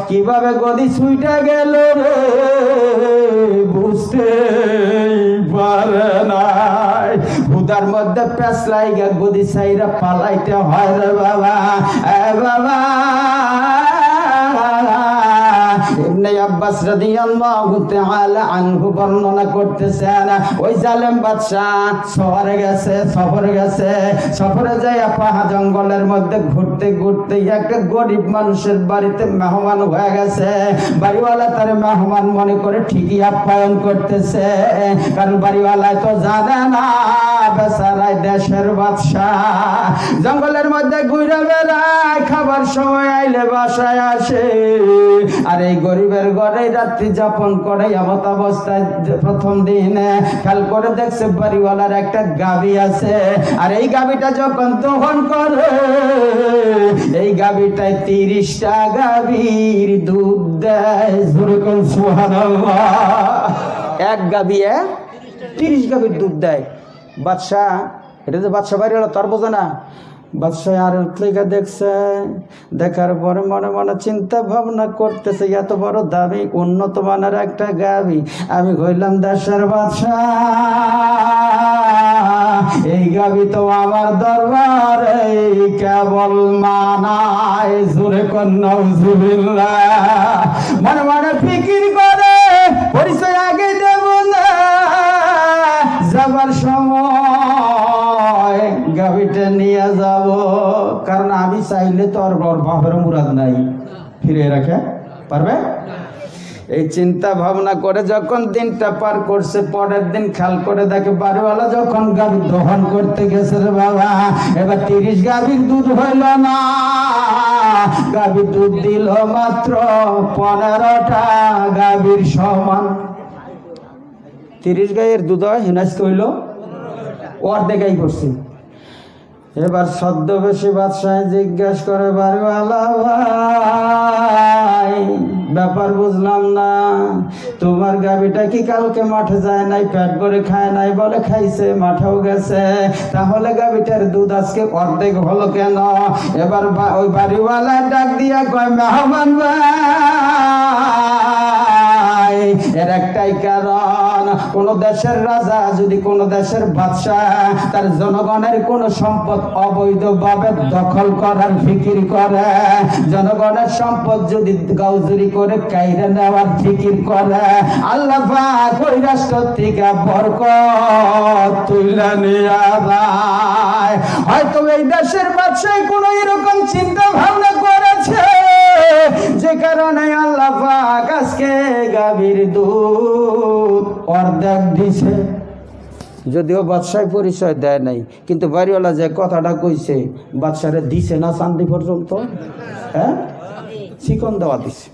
কিভাবে গদি ছুটে গেল রে বুঝতে পারে নাই। হুদার মধ্যে প্যাঁচ লাইগা গদি ছাইরা পালাইতে হয় রে বাবা। বাবা ইবনে আব্বাস রাদিয়াল্লাহু তাআলা আনহু বর্ণনা করতেছেন, ওই জালেম বাদশা সফরে গেছে। সফরে যায় পাহা জঙ্গলের মধ্যে ঘুরতে ঘুরতে একটা গরিব মানুষের বাড়িতে মেহমান হয়ে গেছে। বাড়িওয়ালা তার মেহমান মনে করে ঠিকই আপ্যায়ন করতেছে, কারণ বাড়িওয়ালা তো জানে না বেচারাই দেশের বাদশা। জঙ্গলের মধ্যে ঘুরে বেড়ায়, খাবার সময় আইলে বাসায় আসে। আর এই গরিবের ঘরে রাত্রি যাপন করে এমত অবস্থায় প্রথম দিনে খেয়াল করে দেখছে বাড়িওয়ালার একটা গাভী আছে। আর এই গাভীটা যখন দহন করে, এই গাভীটায় 30টা গাভীর দুধ দেয়। সুবহানাল্লাহ। এক গাভী 30 গাভীর দুধ দেয়। বাদশাহ, এটা যে বাদশাহ বাড়িওয়ালা তার বোঝে না। বাদশাহ আর লেখা দেখছে, দেখার পরে মনে মনে চিন্তা ভাবনা করতেছে, এত বড় দামি উন্নত মানের একটা গাভী, আমি হইলাম দেশের বাদশাহ, এই গাভী তো আমার দরবারে কেবল মানায়। জোরে কন্যা মনে মনে ফিকির করে, পরিচয় আগে দেব না, যাবার সময় গাভীটা নিয়ে যাব, কারণ আমি চাইলে তো আর বাপের মুরাদ নাই, ফিরে রাখে পারবে। এই চিন্তা ভাবনা করে যখন দিনটা পার করছে, পরের দিন খেয়াল করে দেখে বাড়িওয়ালা যখন গাভী দহন করতে গেছে রে বাবা, এবার 30 গাভীর দুধ হইল না, গাভী দুধ দিল মাত্র 15টা গাভীর সমান। 30 গায়ের দুধ হয় হিনাজ কইল অর্ধেকাই করছে। এবার ছদ্মবেশী বাদশাহ জিজ্ঞাসা করে, বাড়িওয়ালা ভাই ব্যাপার বুঝলাম না, তোমার গাভীটা কি কালকে মাঠে যায় নাই, পেট করে খায় নাই? বলে খাইছে, মাঠেও গেছে, তাহলে গাভীটার দুধ আজকে অর্ধেক হলো কেন? এবার ওই বাড়িওয়ালা ডাক দিয়া কয়, মেহমান ভাই এর একটাই কারণ, কোন দেশের রাজা যদি কোন দেশের বাদশাহ তার জনগণের কোন সম্পদ অবৈধভাবে দখল করার ফিকির করে, জনগণের সম্পদ যদি গাউজুরি করে কাইরে নেওয়ার ফিকির করে, আল্লাহ পাক ওই রাষ্ট্র থেকে বরকত তুলে নিয়ে যায়। হয়তো এই দেশের বাদশাহ কোন এরকম চিন্তা ভাবনা করেছে, যে কারণে আল্লাহ পাক আজকে গাভীর দুধ অর্ধেক দিছে। যদিও বাদশাহ পরিচয় দেয় নাই, কিন্তু বাড়িওয়ালা যে কথাটা কইছে, বাদশারে দিছে না চান্দি পর্যন্ত, হ্যাঁ চিকন দেওয়া দিছে।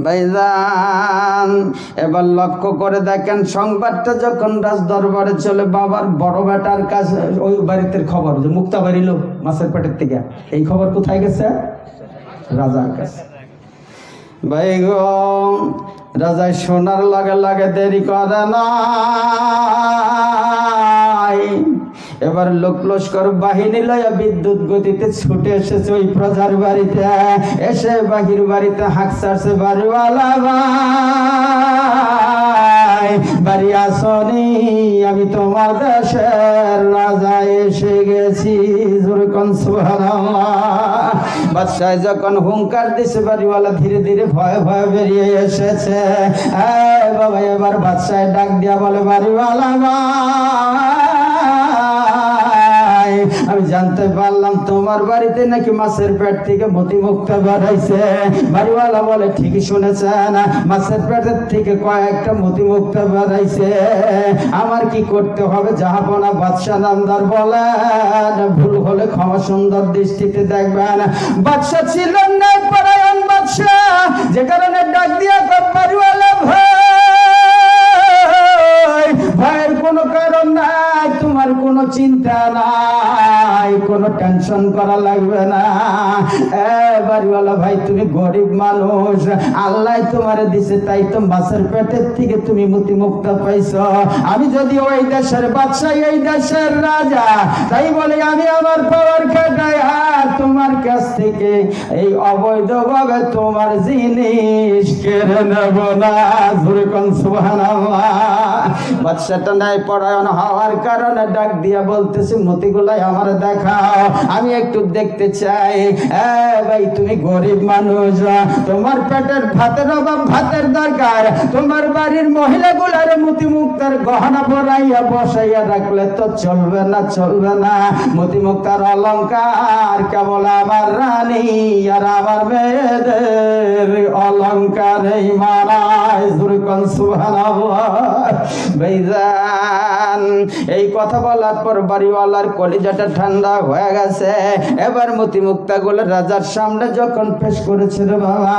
ভাইজান এবার লক্ষ্য করে দেখেন, সংবাদটা যখন রাজ দরবারে চলে, বাবার বড় বেটার কাছে ওই বাড়িতে খবর যে মুক্তা বাড়িল মাছের পেটের থেকে, এই খবর কোথায় গেছে? রাজার কাছে। ভাই গো, রাজায় শোনার লাগে লাগে দেরি করে না, এবার লোক লস্কর বাহিনী লইয়া বিদ্যুৎ গতিতে ছুটে এসেছে ওই প্রজার বাড়িতে। এসে বাহির বাড়িতে হাঁক ছাড়ছে, বাড়িওয়ালা ভাই বাড়ি আসনি, আমি তোমার দেশের রাজা এসে গেছি। বাদশাহ যখন হুঙ্কার দিছে, বাড়িওয়ালা ধীরে ধীরে ভয়ে ভয়ে বেরিয়ে এসেছে। বাবা এবার বাদশাহ ডাক দিয়া বলে, বাড়িওয়ালা ভাই আমি জানতে পারলাম তোমার বাড়িতে নাকি মাছের পেট থেকে মতি মুক্তা বাড়াইছে। বাড়িওয়ালা বলে, ঠিকই শুনেছেন, মাছের পেটের থেকে কয়েকটা মতি মুক্তা বাড়াইছে। আমার কি করতে হবে? জাহাপনা বাদশাহ নামদার বলেন, ভুল হলে ক্ষমা সুন্দর দৃষ্টিতে দেখবেন। বাদশাহ ছিলেন না পরায়ণ বাদশাহ, যে কারণে ডাক দিয়া বাড়িওয়ালা ভাই ভয়ের কোনো কারণ নাই, তোমার কোনো চিন্তা নাই, কোনো টেনশন করা লাগবে না। বাড়িওয়ালা ভাই, তুমি গরিব মানুষ, আল্লাহ তোমারে দিছে, তাই তো মাছের পেটের থেকে তুমি মুক্তা পাইছো। আমি যদি ওই দেশের বাদশাহ, এই দেশের রাজা, তাই বলে আমি আমার পাওয়ার খাটাই আর তোমার কাছ থেকে এই অবৈধভাবে তোমার জিনিস কেড়ে নেব না। জোরে কোন সুবহানাল্লাহ। বাদশাটা নাই পরায়ণ হওয়ার কারণে ডাক দিয়া বলতেছে, মতিগুলাই আমার দেখাও, আমি একটু দেখতে চাই। ভাই, তুমি গরিব মানুষ, তোমার পেটের ভাতের অভাব, ভাতের দরকার, তোমার বাড়ির মহিলাগুলার মুক্তার গহনা পরাইয়া বসাইয়া রাখলে তো চলবে না, চলবে না। মুক্তার অলংকার কেবল আমার রানী আর আমার মেয়েদের অলংকার এই মানায়। জোরে কোন সুবহানাল্লাহ। ভাইজান, এই কথা বলার পর বাড়িওয়ালার কলিজাটা ঠান্ডা হয়ে গেছে। এবার মুক্তাগুলো রাজার সামনে যখন পেশ করেছে রে বাবা,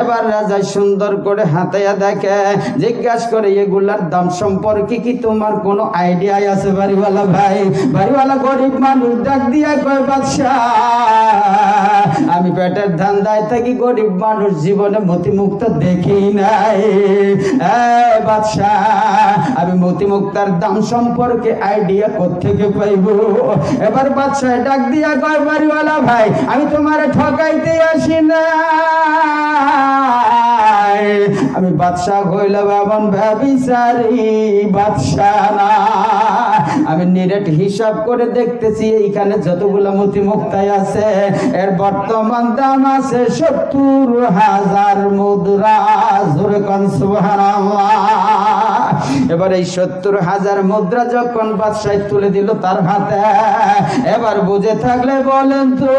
এবার রাজা সুন্দর করে হাতাইয়া দেখে, জিজ্ঞাসা করে এগুলার দাম সম্পর্কে কি তোমার কোনো আইডিয়া আছে? বাড়িওয়ালা ভাই, বাড়িওয়ালা গরিব মানুষ ডাক দিয়া কয়, বাদশা, আমি পেটের ধান্দায় থাকি, গরিব মানুষ জীবনে মুক্তা দেখি নাই। বাদশা, আমি মুক্তার দাম সম্পর্কে আইডিয়া কোত্থেকে পাইব? এবার বাদশা ডাক দিয়া কয়, বাড়িওয়ালা ভাই, আমি তোমার ঠকাইতে আসি না, আমি বাদশা হইলাম এমন ব্যভিচারী বাদশা না। আমি নিরেট হিসাব করে দেখতেছি, এইখানে যতগুলো মুক্তায় আছে এর বর্তমান দাম আছে 70,000 মুদ্রা। জোরে কোন সুবহানাল্লাহ। এবার এই 70,000 মুদ্রা যখন বাদশাহ তুলে দিল তার হাতে, এবার বুঝে থাকলে বলেন তো,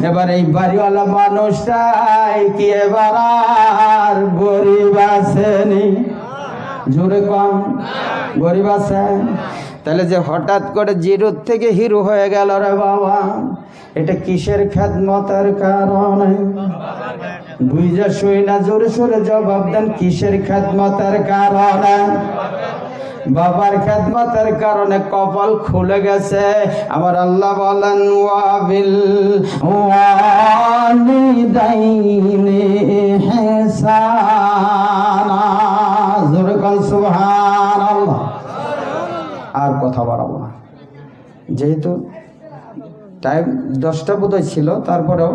এবার এই বাড়িওয়ালা মানুষটাই কি এবার আর গরিব আসেনি? জোরে কম গরিব আছে? তাহলে যে হঠাৎ করে জিরোর থেকে হিরো হয়ে গেল রে বাবা, এটা কিসের খেদমতের কারণে? বুঝা শুই না, জোরে সোরে জবাব দেন, কিসের খেদমতের কারণে? বাবার খেদমতের কারণে কপাল খুলে গেছে। আমার আল্লাহ বলেন, ওয়াবিল ওয়ালিদাইনি ইহসানা। জোরে কোন সুবহানাল্লাহ। আর কথা বাড়াবো না, যেহেতু টাইম 10টা বোধহয় ছিল, তারপরেও